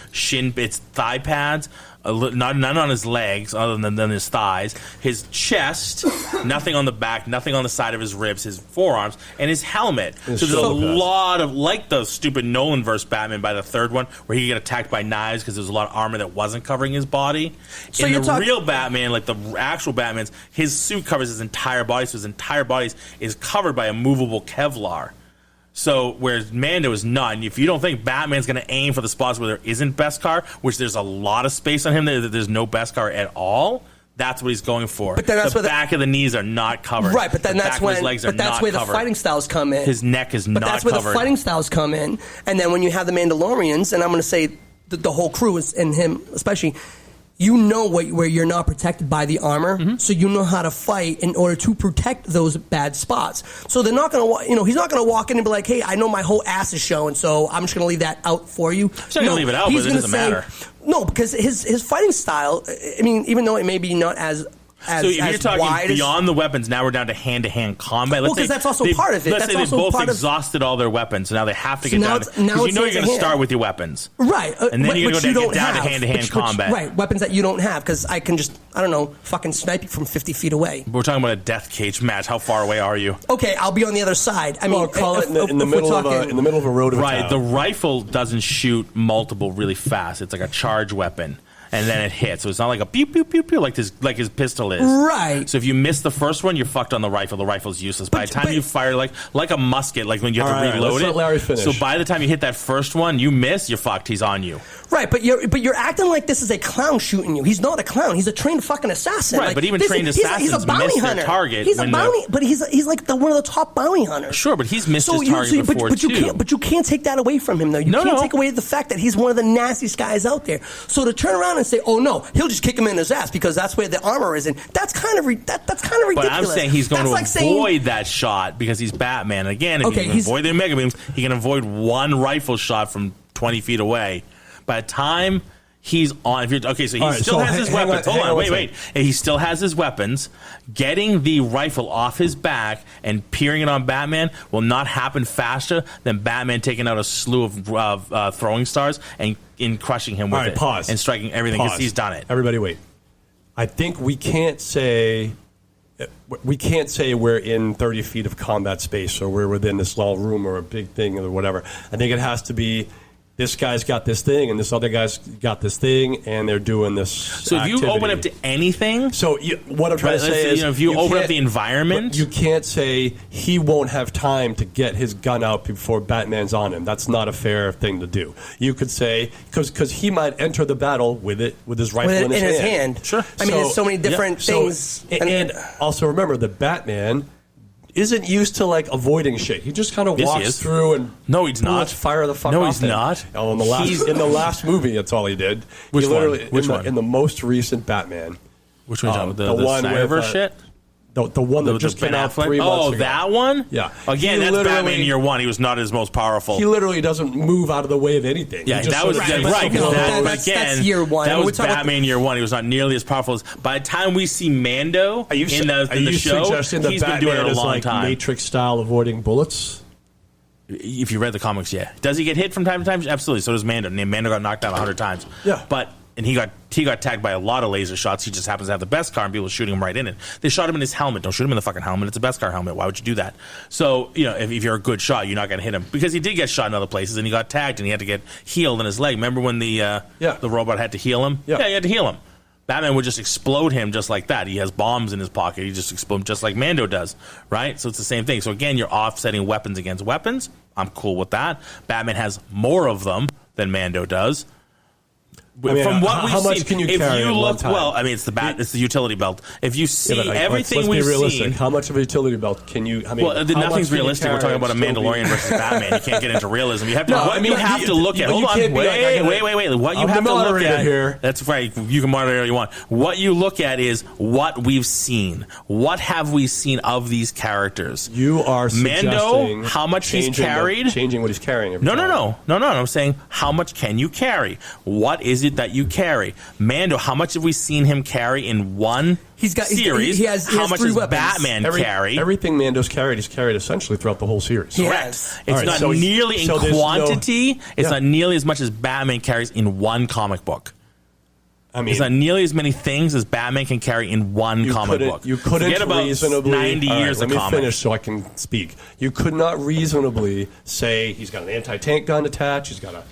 thigh pads. None on his legs other than his thighs, his chest, nothing on the back, nothing on the side of his ribs, his forearms, and his helmet. His So there's a shoulder pads. lot of, like the stupid Nolan-verse Batman by the third one, where he get attacked by knives because there's a lot of armor that wasn't covering his body. So In you're the real Batman, like the actual Batman's, his suit covers his entire body, so his entire body is covered by a movable Kevlar. So, whereas Mando is not, and if you don't think Batman's going to aim for the spots where there isn't Beskar, which there's a lot of space on him, there's no Beskar at all, that's what he's going for. But then that's the where back of the knees are not covered. Right, but then the that's back of when. his legs are But that's not where covered. the fighting styles come in. His neck is But not that's where covered. the fighting styles come in. And then when you have the Mandalorians, and I'm going to say the whole crew is, and him especially, you know where you're not protected by the armor, so you know how to fight in order to protect those bad spots. So they're not going to, he's not going to walk in and be like, "Hey, I know my whole ass is showing, so I'm just going to leave that out for you." He's not going to leave it out, but it doesn't matter. No, because his fighting style. I mean, even though it may be not as So if you're as talking wide as- beyond the weapons, now we're down to hand-to-hand combat. Well, 'cause that's also part of it. Let's That's say they also both part of- exhausted all their weapons, so now they have to So get now down. it's- now Because it's you're going to hand-to-hand. start with your weapons. Right. And then you're which going to you get down to have. hand-to-hand combat. Right, weapons that you don't have, because I can just, I don't know, fucking snipe you from 50 feet away. We're talking about a death cage match. How far away are you? Okay, I'll be on the other side. I mean, Well, call it in the if middle we're of talking- in the middle of a road of a Right. town. The rifle doesn't shoot multiple really fast. It's like a charge weapon. And then it hits. So it's not like a pew, pew, pew, pew, like his pistol is. Right. So if you miss the first one, you're fucked on the rifle. The rifle's useless. By the time but- you fire like a musket, like when you have All to right, reload let's it. let Larry finish. So by the time you hit that first one, you miss, you're fucked. He's on you. Right, but you're acting like this is a clown shooting you. He's not a clown. He's a trained fucking assassin. Right, Like, but even this trained is- he's assassins a bounty miss their hunter. target He's a when bounty, but he's like one of the top bounty hunters. Sure, but he's missed his target you before too. But you can't take that away from him, though. You No, can't no. take away the fact that he's one of the nastiest guys out there. So to turn around and say, "Oh no, he'll just kick him in his ass because that's where the armor is," that's kind of that's kind of ridiculous. But I'm saying he's going That's to like avoid saying, that shot because he's Batman. Again, if Okay, he can he's- avoid the Omega Beams, he can avoid one rifle shot from 20 feet away. By the time he's on, so he right, still so has his hang weapons. on, Hold hang on, on wait. one He still has his weapons. Getting the rifle off his back and peering it on Batman will not happen faster than Batman taking out a slew of throwing stars and in crushing him with All right, it pause. and striking everything because Pause. he's done it. Everybody wait. I think we can't say we're in 30 feet of combat space or we're within this small room or a big thing or whatever. I think it has to be this guy's got this thing and this other guy's got this thing, and they're doing this. So if you open up to anything, what I'm trying to say is, if you open up the environment, you can't say he won't have time to get his gun out before Batman's on him. That's not a fair thing to do. You could say because he might enter the battle with his rifle in his hand. Sure. I mean, there's so many different things. And also remember, the Batman isn't used to avoiding shit. He just kind of walks through and he's not. Fire the fuck no, off. He's not. Oh, in the last movie, that's all he did. Which one? In the most recent Batman. Which one? The one with shit. The one that just came out 3 months ago. That one? Yeah. Again, that's Batman Year One. He was not his most powerful. He literally doesn't move out of the way of anything. Yeah, that was right. That's Year One. That was Batman Year One. He was not nearly as powerful as. By the time we see Mando in the show, he's been doing it a long time. Matrix style avoiding bullets. If you read the comics, yeah. Does he get hit from time to time? Absolutely. So does Mando. Mando got knocked out 100 times. Yeah. And he got tagged by a lot of laser shots. He just happens to have the Beskar, and people are shooting him right in it. They shot him in his helmet. Don't shoot him in the fucking helmet. It's a Beskar helmet. Why would you do that? So, if you're a good shot, you're not going to hit him. Because he did get shot in other places, and he got tagged, and he had to get healed in his leg. Remember when the robot had to heal him? Yeah, he had to heal him. Batman would just explode him just like that. He has bombs in his pocket. He just explodes just like Mando does, right? So it's the same thing. So again, you're offsetting weapons against weapons. I'm cool with that. Batman has more of them than Mando does. From what we've how much seen, can you carry at one time? Well, I mean, it's the utility belt. If you see everything let's be realistic. seen, how much of a utility belt can you? Nothing's realistic. We're talking about a Mandalorian versus Batman. You can't get into realism. You have to. You have to look at. Hold on. Wait. What you have to look at here. That's right. You can monitor all you want. What you look at is what we've seen. What have we seen of these characters? You are Mando. How much he's carried? Changing what he's carrying. No. I'm saying how much can you carry? What is it that you carry? Mando, how much have we seen him carry in one series? He has how much three does weapons. Batman carry? Everything Mando's carried, he's carried essentially throughout the whole series. Correct. It's not nearly in quantity. It's not nearly as much as Batman carries in one comic book. I mean, it's not nearly as many things as Batman can carry in one comic book. You couldn't reasonably 90 years of comic. Let me finish so I can speak. You could not reasonably say he's got an anti-tank gun attached, he's got a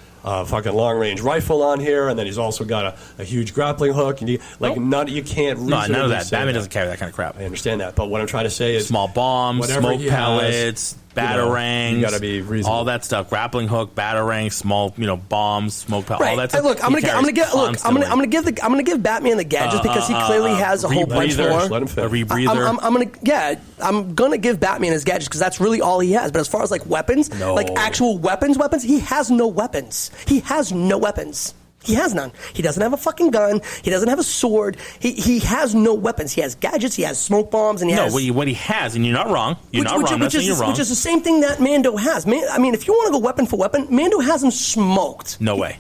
fucking long-range rifle on here, and then he's also got a huge grappling hook. And you can't reasonably none of that. say Batman doesn't carry that kind of crap. I understand that, but what I'm trying to say is small bombs, smoke pellets, batarangs, you got to be reasonable. All that stuff. Grappling hook, batarang, small, bombs, smoke pellets, all that stuff. Look, I'm gonna give Batman the gadgets because he clearly has a whole bunch more. Let him finish. A rebreather. I'm gonna give Batman his gadgets because that's really all he has. But as far as weapons, actual weapons, he has no weapons. He has no weapons. He has none. He doesn't have a fucking gun. He doesn't have a sword. He has no weapons. He has gadgets. He has smoke bombs, and he has what he has. And you're not wrong. You're not wrong. You're wrong. Which is the same thing that Mando has. I mean, if you want to go weapon for weapon, Mando has him smoked. No way.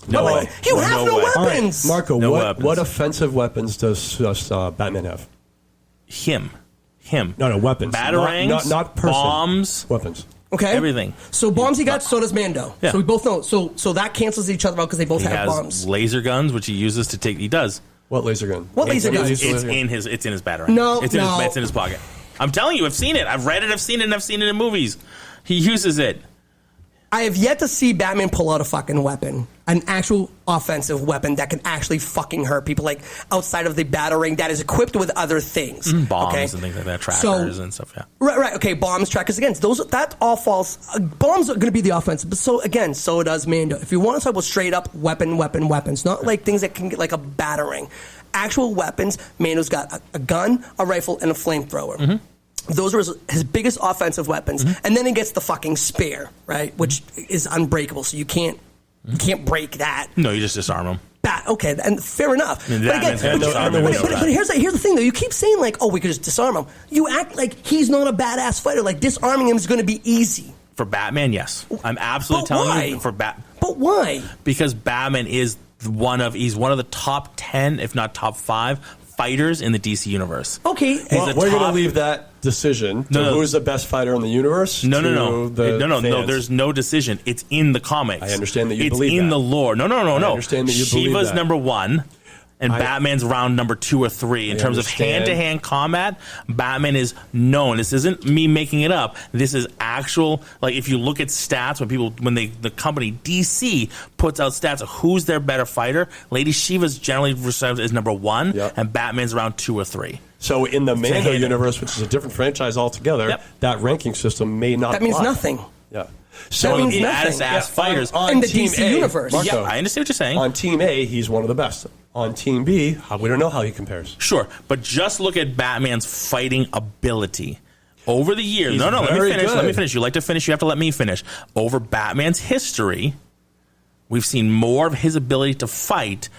No way. You have no weapons. Right. Marco, what offensive weapons does Batman have? Him. No, weapons. Batarangs, not person. Bombs. Weapons. Okay. Everything. So bombs he got, so does Mando. Yeah. So we both know. So that cancels each other out because they both have bombs. Laser guns, which he uses to take. He does. What laser gun? What laser gun? It's in his batarang. No, it's in his pocket. I'm telling you, I've seen it. I've read it. I've seen it. And I've seen it in movies. He uses it. I have yet to see Batman pull out a fucking weapon, an actual offensive weapon that can actually fucking hurt people, outside of the batarang that is equipped with other things, bombs and things like that, trackers and stuff. Yeah, right. Okay, bombs, trackers. Again, that all falls. Bombs are going to be the offensive, but so does Mando. If you want to talk about straight up weapons, not things that can get like a batarang, actual weapons. Mando's got a gun, a rifle, and a flamethrower. Mm-hmm. Those are his biggest offensive weapons. Mm-hmm. And then he gets the fucking spear, right? Which is unbreakable, so you can't break that. No, you just disarm him. Okay, and fair enough. But here's the thing, though. You keep saying, we could just disarm him. You act like he's not a badass fighter. Disarming him is going to be easy. For Batman, yes. I'm absolutely telling you. But why? Because Batman is he's one of the top 10, if not top 5, fighters in the DC universe. Okay. Well, we're going to leave that decision to who's the best fighter in the universe. No. There's no decision. It's in the comics. I understand that you believe that. It's in the lore. No. I understand that you believe that. Shiva's number 1. And Batman's round number 2 or 3. In terms of hand-to-hand combat, Batman is known. This isn't me making it up. This is actual, like if you look at stats, when the company DC puts out stats of who's their better fighter, Lady Shiva's generally reserved as number 1, and Batman's around 2 or 3. So in the Mando universe, which is a different franchise altogether, that ranking system may not That means apply. nothing. Yeah. So that means nothing. Fighters on in the Team DC A, universe. Marco, Yeah, I understand what you're saying. On Team A, he's one of the best. On Team B, we don't know how he compares. Sure, but just look at Batman's fighting ability. Over the years, let me finish. You like to finish, you have to let me finish. Over Batman's history, we've seen more of his ability to fight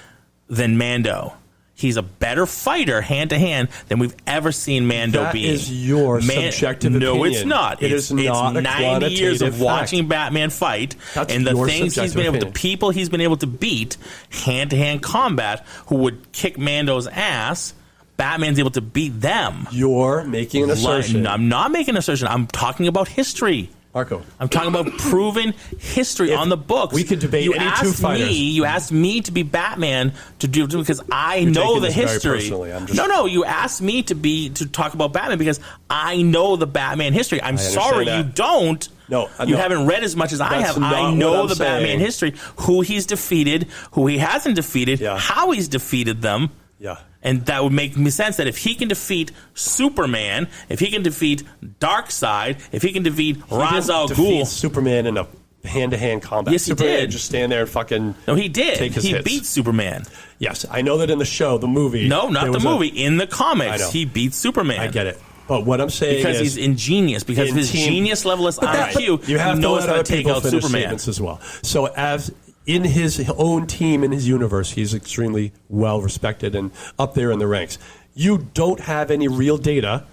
than Mando. He's a better fighter hand-to-hand than we've ever seen Mando be. That is your subjective opinion. No, it's not. It's not a 90 years of quantitative watching fact. Batman fight, That's and the your things he's been able to, opinion. people he's been able to beat hand-to-hand combat who would kick Mando's ass, Batman's able to beat them. You're making an assertion. I'm not making an assertion. I'm talking about history. Marco. I'm talking about proven history on the books. We could debate any two fighters. You asked me to be Batman to do because I know the taking this very history. personally. I'm just- No. You asked me to talk about Batman because I know the Batman history. I'm sorry that. you don't. No, you haven't read as much as I That's have. not I what know I'm the Batman saying. history, who he's defeated, who he hasn't defeated, Yeah. how he's defeated them. Yeah. And that would make me sense that if he can defeat Superman, if he can defeat Darkseid, if he can defeat Ra's al Defeat Ghul. Superman in a hand-to-hand combat. Yes, he Superman did. Just stand there and fucking No, he did. take his He hits. beat Superman. Yes, I know that in the show, the movie. No, not there the was movie. In the I comics, know. he beat Superman. I get it. But what I'm saying Because is... he's ingenious. Because of in his team- genius level of IQ, you have he to knows let how other to take people out finish Superman. statements as well. So as in his own team, in his universe, he's extremely well respected and up there in the ranks. You don't have any real data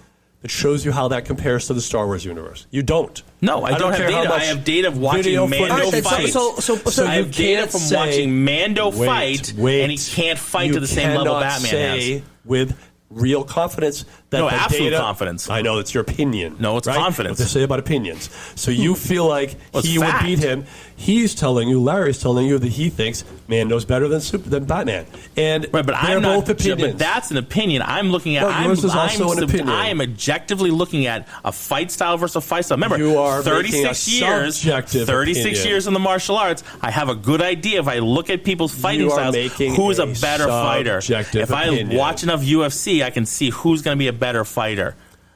that shows you how that compares to the Star Wars universe. You don't. No, I don't have care how data. I much have data of watching video Mando footage fight. you see. So I you have data can't from say- watching Mando fight, Wait. and he can't fight You to the same level cannot Batman say has. with real confidence that No, the absolute data, confidence. I know it's your opinion. No, it's right? confidence. What they say about opinions. So you feel like Well, it's he would fact. beat him. He's telling you, Larry's telling you that he thinks Mando's better than Batman. And Right, but they're I'm not. both opinions. But that's an opinion. I'm looking at. No, yours is also an opinion. I am objectively looking at a fight style versus a fight style. Remember, You are 36 making a years. subjective 36 opinion. years in the martial arts. I have a good idea if I look at people's fighting You are styles. making Who's a a better fighter? subjective If I opinion. watch enough UFC, I can see who's going to be a better fighter.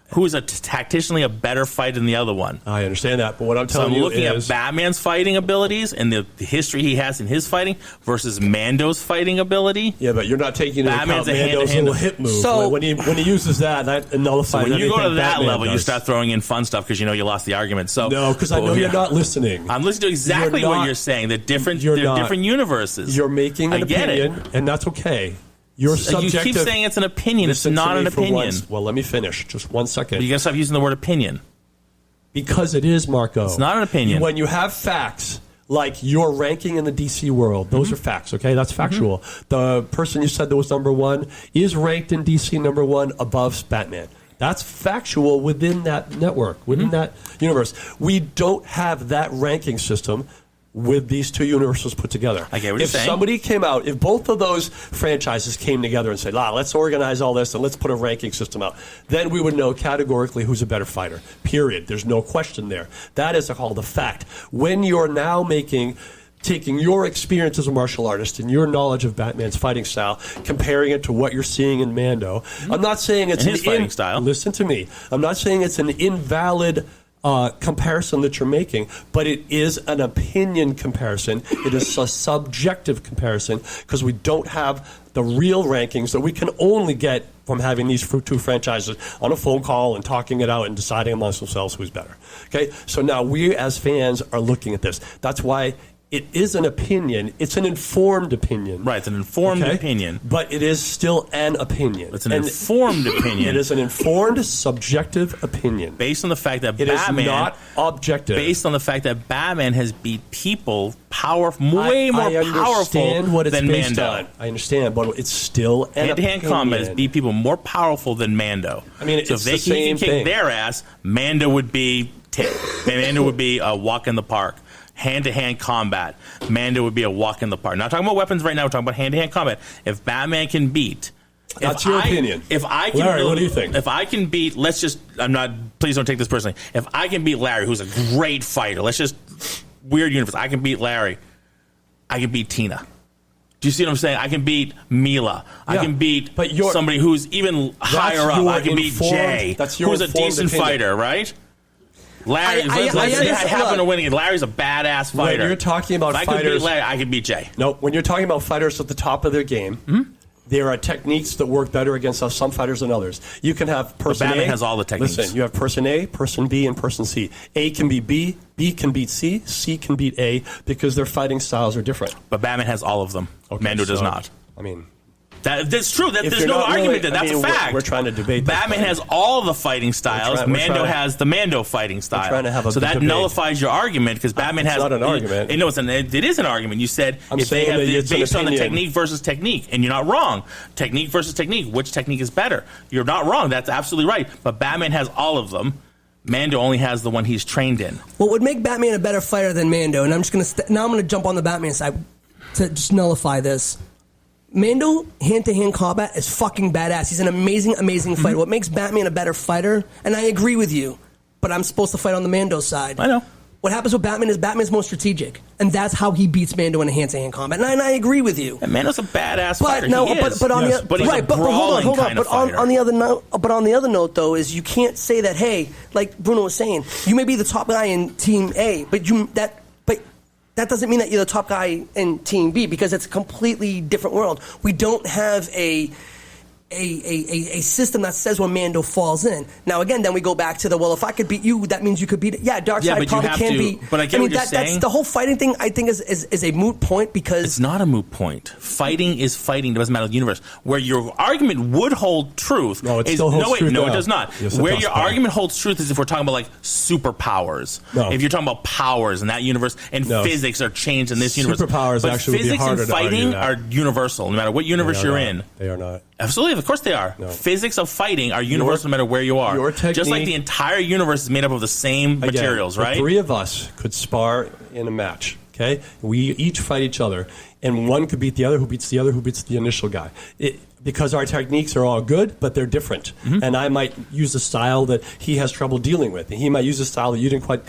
Who's tactically a better fighter than the other one. I understand that, but what I'm So telling I'm you looking is at Batman's fighting abilities and the history he has in his fighting versus Mando's fighting ability. yeah, but you're not taking into Batman's account a Mando's hand-to-hand- little hip move. So- when he uses that nullifies When you go to everything that Batman level, you does. start throwing in fun stuff because you know you lost the argument. So No, because I know you're not listening. I'm listening to exactly You're what not- you're saying. They're different. you're They're not. different universes. You're making an I get opinion, it. and that's okay. You're You subjective. keep saying it's an opinion. It's Listen to not me an for opinion. once. Well, let me finish. Just 1 second. But you gotta stop using the word opinion. Because it is, Marco. It's not an opinion. When you have facts like your ranking in the DC world, those Mm-hmm. are facts, okay? That's factual. The person you said that was number one is ranked in DC number one above Batman. That's factual within that network, within Mm-hmm. that universe. We don't have that ranking system with these two universes put together. I get what you're if saying. somebody came out, if both of those franchises came together and said, let's organize all this and let's put a ranking system out, then we would know categorically who's a better fighter, period. There's no question there. That is called a fact. When you're now taking your experience as a martial artist and your knowledge of Batman's fighting style, comparing it to what you're seeing in Mando, I'm not saying it's And his fighting style. Listen to me. I'm not saying it's an invalid comparison that you're making, but it is an opinion comparison. It is a subjective comparison because we don't have the real rankings that we can only get from having these two franchises on a phone call and talking it out and deciding amongst themselves who's better. Okay, so now we as fans are looking at this. That's why it is an opinion. It's an informed opinion. Right, it's an informed Okay? opinion. But it is still an opinion. It's an informed opinion. It is an informed, subjective opinion. Based on the fact that It is Batman, not objective. based on the fact that Batman has beat people way more I powerful understand what it's than based Mando. on. I understand, but it's still an Hand-to-hand opinion. combat has beat people more powerful than Mando. I mean, so it's if the they same can kick thing. their ass, Mando would be a walk in the park. hand-to-hand combat, Mando would be a walk in the park. Not talking about weapons right now. We're talking about hand-to-hand combat. If Batman can beat... That's your opinion. If I can, Larry, what do you think? If I can beat, please don't take this personally. If I can beat Larry, who's a great fighter, weird universe, I can beat Larry, I can beat Tina. Do you see what I'm saying? I can beat Mila. I can beat somebody who's even higher up. I can beat Jay, who's a decent fighter, right? Larry, let's say I happen to win. Larry's a badass fighter. When you're talking about if fighters, I could beat Larry, I could beat Jay. No, when you're talking about fighters at the top of their game, there are techniques that work better against some fighters than others. You can have person Batman A. has all the techniques. Listen, you have person A, person B, and person C. A can beat B, B can beat C, C can beat A because their fighting styles are different. But Batman has all of them. Okay, Mando does not. I mean... That's true. There's no argument there. That's a fact. We're trying to debate Batman has all the fighting styles. Mando has the Mando fighting style. So that nullifies your argument because Batman has... It's not an argument. It is an argument. You said if they have based on the technique versus technique, and you're not wrong. Technique versus technique. Which technique is better? You're not wrong. That's absolutely right. But Batman has all of them. Mando only has the one he's trained in. What would make Batman a better fighter than Mando? And I'm just going to... Now I'm going to jump on the Batman side to just nullify this. Mando, hand-to-hand combat, is fucking badass. He's an amazing, amazing fighter. What makes Batman a better fighter, and I agree with you, but I'm supposed to fight on the Mando side. I know. What happens with Batman is Batman's more strategic, and that's how he beats Mando in a hand-to-hand combat. And I agree with you. And Mando's a badass fighter. No, he is. But on yes, the but he's right, a but hold on. But on the other note, though, is you can't say that. Hey, like Bruno was saying, you may be the top guy in Team A, but that doesn't mean that you're the top guy in Team B because it's a completely different world. We don't have a system that says when Mando falls in. Now, again, then we go back to if I could beat you, that means you could beat it. Yeah, Darkseid probably can beat. But I get what you're saying. That's the whole fighting thing, I think, is a moot point because... It's not a moot point. Fighting is fighting. It doesn't matter the universe. Where your argument would hold truth... No, it still holds truth. No, it does not. Yes, where your argument holds truth is if we're talking about, like, superpowers. No. If you're talking about powers in that universe and physics are changed in this universe. Superpowers actually would be harder to argue that. Physics and fighting are universal, no matter what universe you're in. They are not. Absolutely, of course they are. No. Physics of fighting are universal no matter where you are. Just like the entire universe is made up of the same materials, right? The three of us could spar in a match, okay? We each fight each other, and one could beat the other, who beats the other, who beats the initial guy. Because our techniques are all good, but they're different. And I might use a style that he has trouble dealing with. And he might use a style that you didn't quite,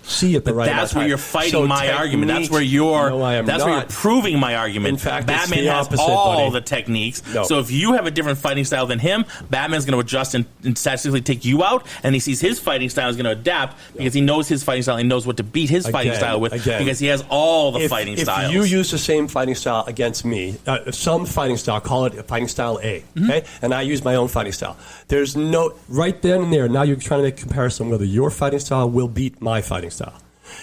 see at the right time. That's where you're fighting my argument. That's where you're where you're proving my argument. In fact, Batman has all the techniques. No. So if you have a different fighting style than him, Batman's going to adjust and statistically take you out, and he sees his fighting style is going to adapt because he knows his fighting style and knows what to beat his fighting style with because he has all the fighting styles. If you use the same fighting style against me, some fighting style, call it fighting style A, okay? And I use my own fighting style. There's no, right then and there, now you're trying to make a comparison whether your fighting style will beat my fighting style.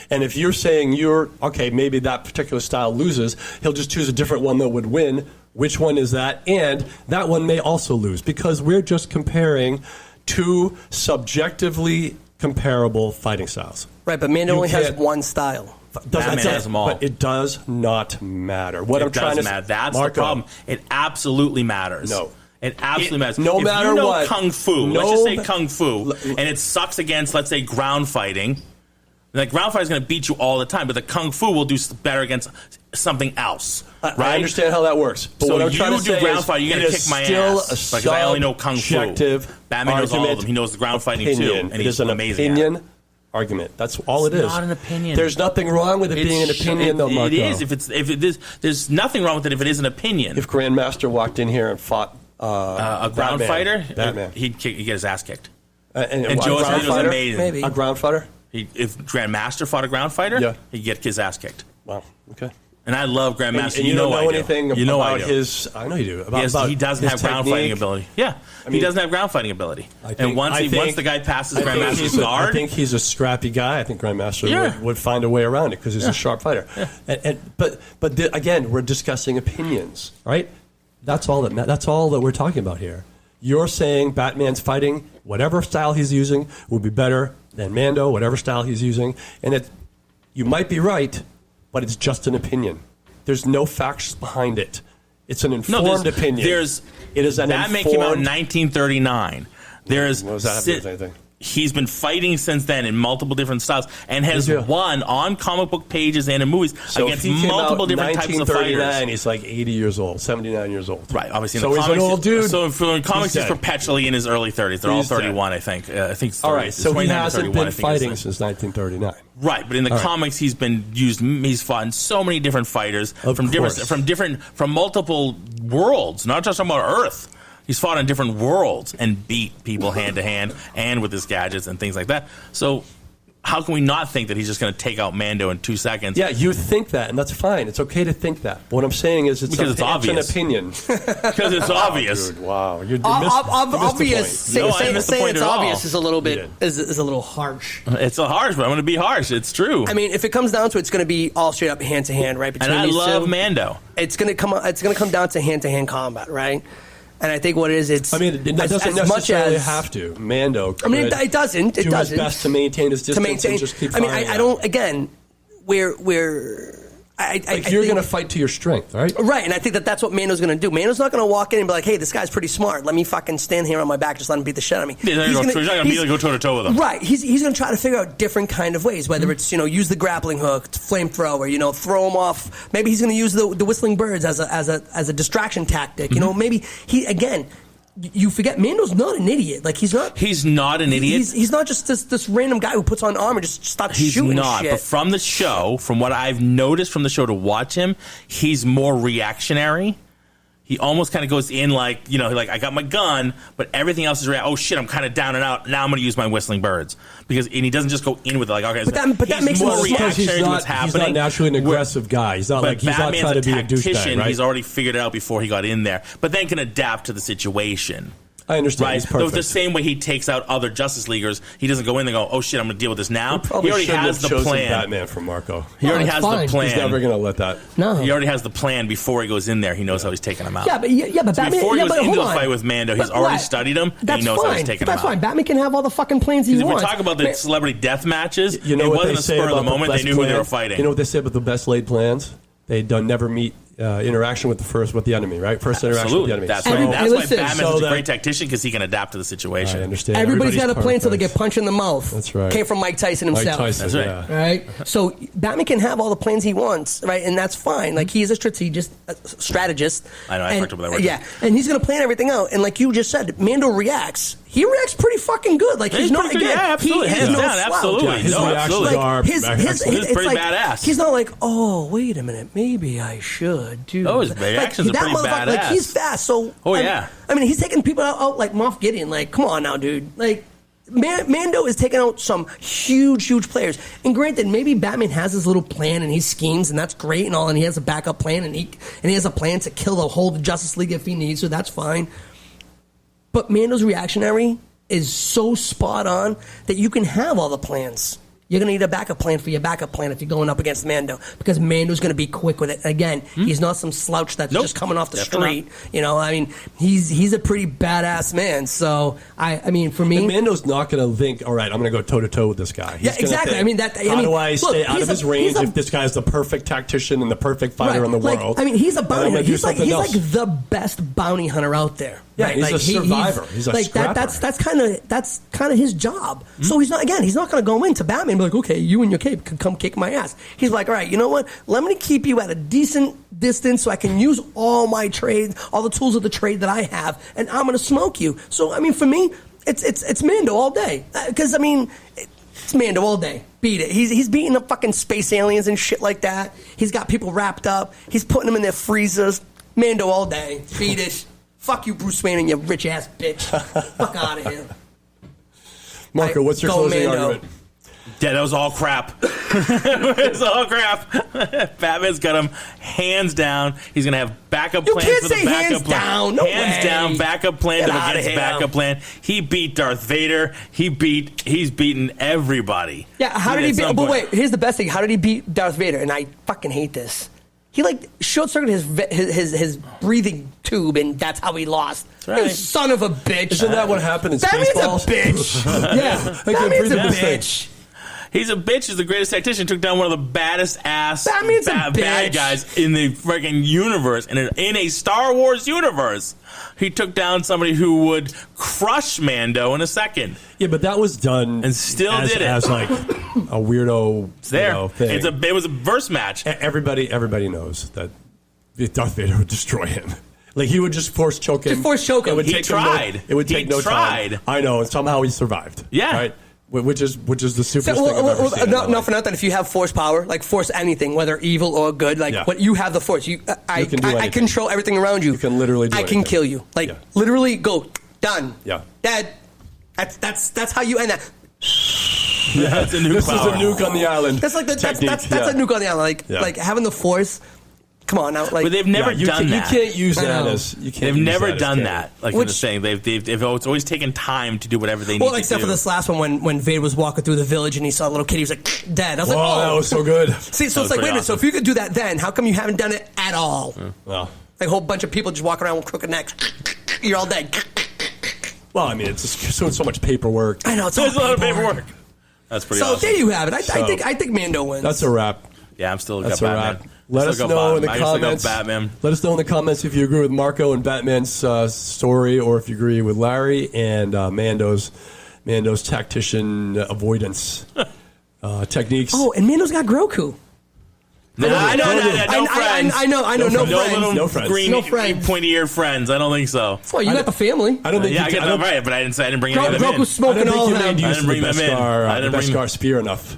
And if you're saying maybe that particular style loses, he'll just choose a different one that would win. Which one is that? And that one may also lose because we're just comparing two subjectively comparable fighting styles. Right, but Mando only has one style. Batman has them all. But it does not matter. That's the problem. It absolutely matters. No. It absolutely matters. No matter what. Kung Fu. Let's just say Kung Fu. And it sucks against, let's say, ground fighting. Like, ground fighting is going to beat you all the time, but the Kung Fu will do better against something else. Right? I understand how that works. But so what I'm trying to say ground fighting, you're going to kick my ass. Because I only know Kung Fu. Batman knows all of them. He knows the ground fighting, too. And he's amazing. Opinion argument. That's all it is. It's not an opinion. There's nothing wrong with it being an opinion, though, Marco. It is. There's nothing wrong with it if it is an opinion. If Grandmaster walked in here and fought a ground fighter, he'd get his ass kicked. And Joe was amazing. Maybe. A ground fighter? If Grandmaster fought a ground fighter, he'd get his ass kicked. Wow. Okay. And I love Grandmaster. And you don't know anything about his... I know you do. He doesn't have ground fighting ability. Yeah. He doesn't have ground fighting ability. Once the guy passes Grandmaster's guard... I think he's a scrappy guy. I think Grandmaster would find a way around it because he's a sharp fighter. Yeah. But again, we're discussing opinions, right? That's all that we're talking about here. You're saying Batman's fighting, whatever style he's using, will be better than Mando, whatever style he's using. And you might be right, but it's just an opinion. There's no facts behind it. It's an informed opinion. Batman came out in 1939. What was that have to do with anything? he's been fighting since then in multiple different styles and has won on comic book pages and in movies against multiple different types of fighters. He's like 80 years old, 79 years old. Right, obviously. So in the he's comics, an old dude. So in comics, he's perpetually in his early 30s. They're all 31, I think. I think it's 30. All right, so he hasn't been fighting since 1939. Right, but in the comics, he's been used. He's fought in so many different fighters from multiple worlds, not just about Earth. He's fought in different worlds and beat people hand to hand and with his gadgets and things like that. So how can we not think that he's just going to take out Mando in 2 seconds? Yeah, you think that, and that's fine. It's okay to think that. But what I'm saying is it's obvious. It's an opinion. Because it's obvious. Dude, wow. You obvious. Saying it's obvious is a little bit is a little harsh. It's harsh, but I'm going to be harsh. It's true. I mean, if it comes down to it, it's going to be all straight up hand to hand, right? Between and I love Mando. It's going to come down to hand combat, right? And I think what it is, it's... I mean, it doesn't necessarily have to. Mando could it doesn't. It doesn't. His best to maintain his distance and just keep firing. I don't... Again, you're going to fight to your strength, right? Right, and I think that's what Mando's going to do. Mando's not going to walk in and be like, hey, this guy's pretty smart. Let me fucking stand here on my back, just let him beat the shit out of me. He's not going to immediately go toe-to-toe with him. Right, he's going to try to figure out different kind of ways, whether it's, use the grappling hook, flamethrower, throw him off. Maybe he's going to use the whistling birds as a distraction tactic. Maybe you forget Mando's not an idiot. Like he's not an idiot. He's not just this random guy who puts on armor and just starts shooting shit. But from the show, from what I've noticed from the show to watch him, he's more reactionary. He almost kind of goes in like I got my gun, but everything else is oh shit, I'm kind of down and out. Now I'm going to use my whistling birds and he doesn't just go in with it like okay. But that makes more reactionary to what's happening. He's not naturally an aggressive guy. He's not he's not trying to be a douchebag, right? He's already figured it out before he got in there, but then can adapt to the situation. I understand. Right? He's perfect. The same way he takes out other Justice Leaguers, he doesn't go in and go, oh shit, I'm going to deal with this now. He already has the plan. Batman from Marco. He already has the plan. He's never going to let that. No. He already has the plan before he goes in there. He knows how he's taking him out. Yeah, but Batman. Before he goes into the on. fight with Mando, he's already studied him and he knows how he's taking him out. That's fine. Batman can have all the fucking plans he wants. If we talk about the celebrity death matches, it what wasn't a spur of the moment. They knew who they were fighting. You know what they say about the best laid plans? They never meet interaction with the enemy, right? First interaction with the enemy. That's why Batman's a great tactician because he can adapt to the situation. I understand. Everybody's got a plan until they get punched in the mouth. That's right. Came from Mike Tyson himself. That's right. Yeah. Right? So Batman can have all the plans he wants, right? And that's fine. Like, he is a strategist. I know, I fucked up that word. Yeah, and he's going to plan everything out. And like you just said, Mando reacts. He reacts pretty fucking good. Like, he's not, again, absolutely. Hands down, absolutely. Yeah, his reactions are pretty badass. He's not like, oh, wait a minute, maybe I should do. Oh, his reactions are pretty badass. Like, he's fast. So, yeah. I mean, he's taking people out like Moff Gideon. Like, come on now, dude. Like, Mando is taking out some huge players. And granted, maybe Batman has his little plan and he schemes, and that's great and all, and he has a backup plan, and he has a plan to kill the whole Justice League if he needs to. That's fine. But Mando's reactionary is so spot on that you can have all the plans. You're going to need a backup plan for your backup plan if you're going up against Mando, because Mando's going to be quick with it. Again, he's not some slouch that's just coming off the street. I mean, he's a pretty badass man. So, I mean, for me... And Mando's not going to think, all right, I'm going to go toe-to-toe with this guy. He's exactly. Think, how do I stay out of his range if this guy's the perfect tactician and the perfect fighter in the world? I mean, he's a bounty hunter. He's like the best bounty hunter out there. Yeah, right? he's a survivor. He's a scrapper. That's kind of his job. So he's not going to go into Batman and be like, okay, you and your cape can come kick my ass. He's like, all right, you know what? Let me keep you at a decent distance so I can use all my trade, all the tools of the trade that I have, and I'm going to smoke you. So, I mean, for me, it's Mando all day. Because, I mean, it's Mando all day. Beat it. He's beating up fucking space aliens and shit like that. He's got people wrapped up. He's putting them in their freezers. Mando all day. Beat it. Fuck you, Bruce Wayne, and your rich-ass bitch. Fuck out of here. Marco, what's your closing argument? Yeah, that was all crap. It was all crap. Batman's got him hands down. He's going to have backup plans for the backup plan. Down. No hands way. Down, backup plan against backup plan. He beat Darth Vader. He's beaten everybody. Yeah, how did he beat? But wait, here's the best thing. How did he beat Darth Vader? And I fucking hate this. He short-circuited his breathing tube, and that's how he lost. Right. You son of a bitch! Isn't that what happened in Spaceballs? Batman's a bitch. Yeah, Batman's a bitch. He's a bitch. He's the greatest tactician. Took down one of the baddest bad guys in the freaking universe, in a Star Wars universe. He took down somebody who would crush Mando in a second. Yeah, but that was done And still as, did it. as like a weirdo It's there. thing. It was a verse match. Everybody knows that Darth Vader would destroy him. Like he would just force choke him. Just force choke him. It would He take tried. It would take He no tried. time. I know, and somehow he survived. Yeah. Right. Which is the stupidest So, thing I've ever seen. no, for nothing. If you have force power, like force anything, whether evil or good, like Yeah. what you have the force. I can do I anything. control everything around you. You can literally do I can anything. kill you. Like Yeah. literally, go done. Yeah. Dead. That's how you end that. That's a nuke This power. is a nuke on the island. That's like that's technique. a Yeah. nuke on the island. Yeah. Like having the force. Come on now, like But they've never Yeah, done that. You can't use I that know. as you can't. They've use never that as done canon. that. Like Which- you're saying, they've always taken time to do whatever they need well, to except do. for this last one when Vader was walking through the village and he saw a little kid, he was like dead. I was like, Oh, that oh, was so good. see, so That was it's like, wait a pretty minute. So awesome. if you could do that, then how come you haven't done it at all? Well, Like a whole bunch of people just walking around with crooked necks. You're all dead. I mean, it's just so much paperwork. I know it's There's a all lot of paperwork. That's pretty So awesome. there you have it. I So- think Mando wins. That's a wrap. Yeah, I'm still That's got a Batman. wrap. Let us Still know go in the Batman. I still go comments. Batman. Let us know in the comments if you agree with Marco and Batman's story, or if you agree with Larry and Mando's tactician avoidance techniques. Oh, and Mando's got Grogu. No, I know, no friends. I know, no No friends. little No friends. green, No friends. pointy-eared friends. I don't think so. Well, you got the family. I don't think Yeah, I you get I don't- that right, but I didn't bring any of them in. Grogu's I smoking don't think all you of made them. use I of didn't the bring them in. Beskar, I didn't the bring them- Beskar spear enough.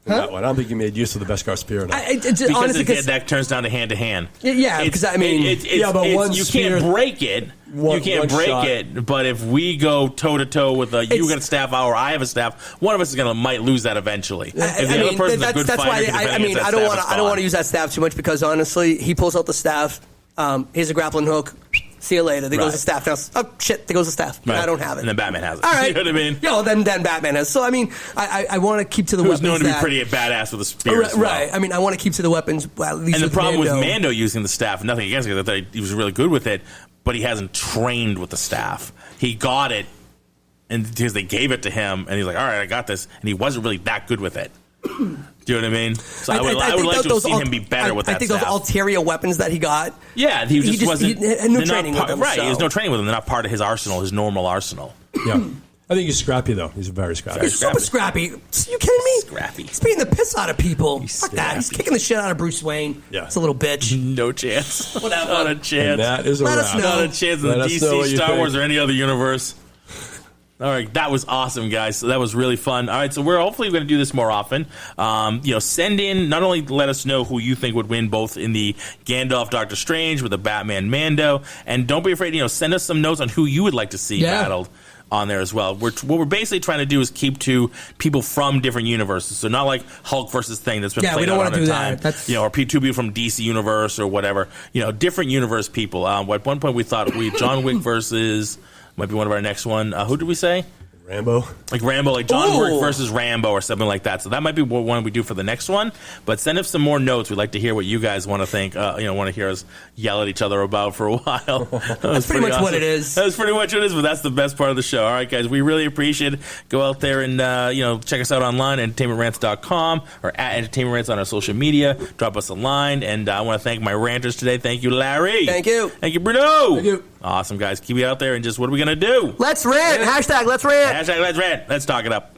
In that one. I don't think you made use of the Beskar spear enough. Because Honestly, that turns down to hand to hand. Yeah, because I mean, Yeah, but one you spear- can't break it. one- you can't one break shot. it. But if we go toe to toe with you It's- got a staff, or I have a staff, one of us might lose that eventually. If the I other mean, person's a good that's fighter, why can I defend mean against I that don't staff, want it's to I don't want to gone. use that staff too much because honestly, he pulls out the staff. Here's a grappling hook. See you later. There goes Right. the staff. Now, oh shit, there goes the staff. Right. I don't have it. And then Batman has it. All right. You know what I mean? Yo, then Batman has. So I mean, I want to keep to the Who's weapons known to be that- pretty badass with a spear as well. Right. I mean, I want to keep to the weapons. Well, at least And the with problem with Mando. Mando using the staff, nothing against it, 'cause I thought he was really good with it, but he hasn't trained with the staff. He got it, and because they gave it to him, and he's like, "All right, I got this," and he wasn't really that good with it. Do you know what I mean? So I would like to have those seen him be better with that I think staff. those ulterior weapons that he got. Yeah, he just wasn't. He had no they're not training with them. Right, so. there's no training with him. They're not part of his arsenal, his normal arsenal. Yeah. I think he's scrappy, though. He's very scrappy. He's super scrappy. Are you kidding me? Scrappy. He's beating the piss out of people. He's Fuck that. He's scrappy. kicking the shit out of Bruce Wayne. Yeah. It's a little bitch. No chance. Whatever. Not a And chance. that is a Let wrap. us know. Not a chance in Let the us know what DC, you Star think. Wars, or any other universe. All right, that was awesome, guys. So that was really fun. All right, so we're hopefully going to do this more often. Send in, not only let us know who you think would win both in the Gandalf Doctor Strange with the Batman Mando, and don't be afraid, send us some notes on who you would like to see battled on there as well. What we're basically trying to do is keep to people from different universes. So not like Hulk versus Thing that's been Yeah, we played don't out wanna 100 do times. that. That's- Or two people from DC Universe or whatever. Different universe people. At one point we thought John Wick versus, might be one of our next one. Who did we say? Rambo. Like Rambo, like John Ooh. Wick versus Rambo or something like that. So that might be one we do for the next one. But send us some more notes. We'd like to hear what you guys want to think. Want to hear us yell at each other about for a while. That's pretty much what it is. That's pretty much what it is, but that's the best part of the show. All right, guys, we really appreciate it. Go out there and check us out online at entertainmentrants.com or at Entertainment Rants on our social media. Drop us a line. And I want to thank my ranters today. Thank you, Larry. Thank you. Thank you, Bruno. Thank you. Awesome, guys. Keep it out there and just what are we going to do? Let's rant. Hashtag let's rant. Hashtag let's rant. Let's talk it up.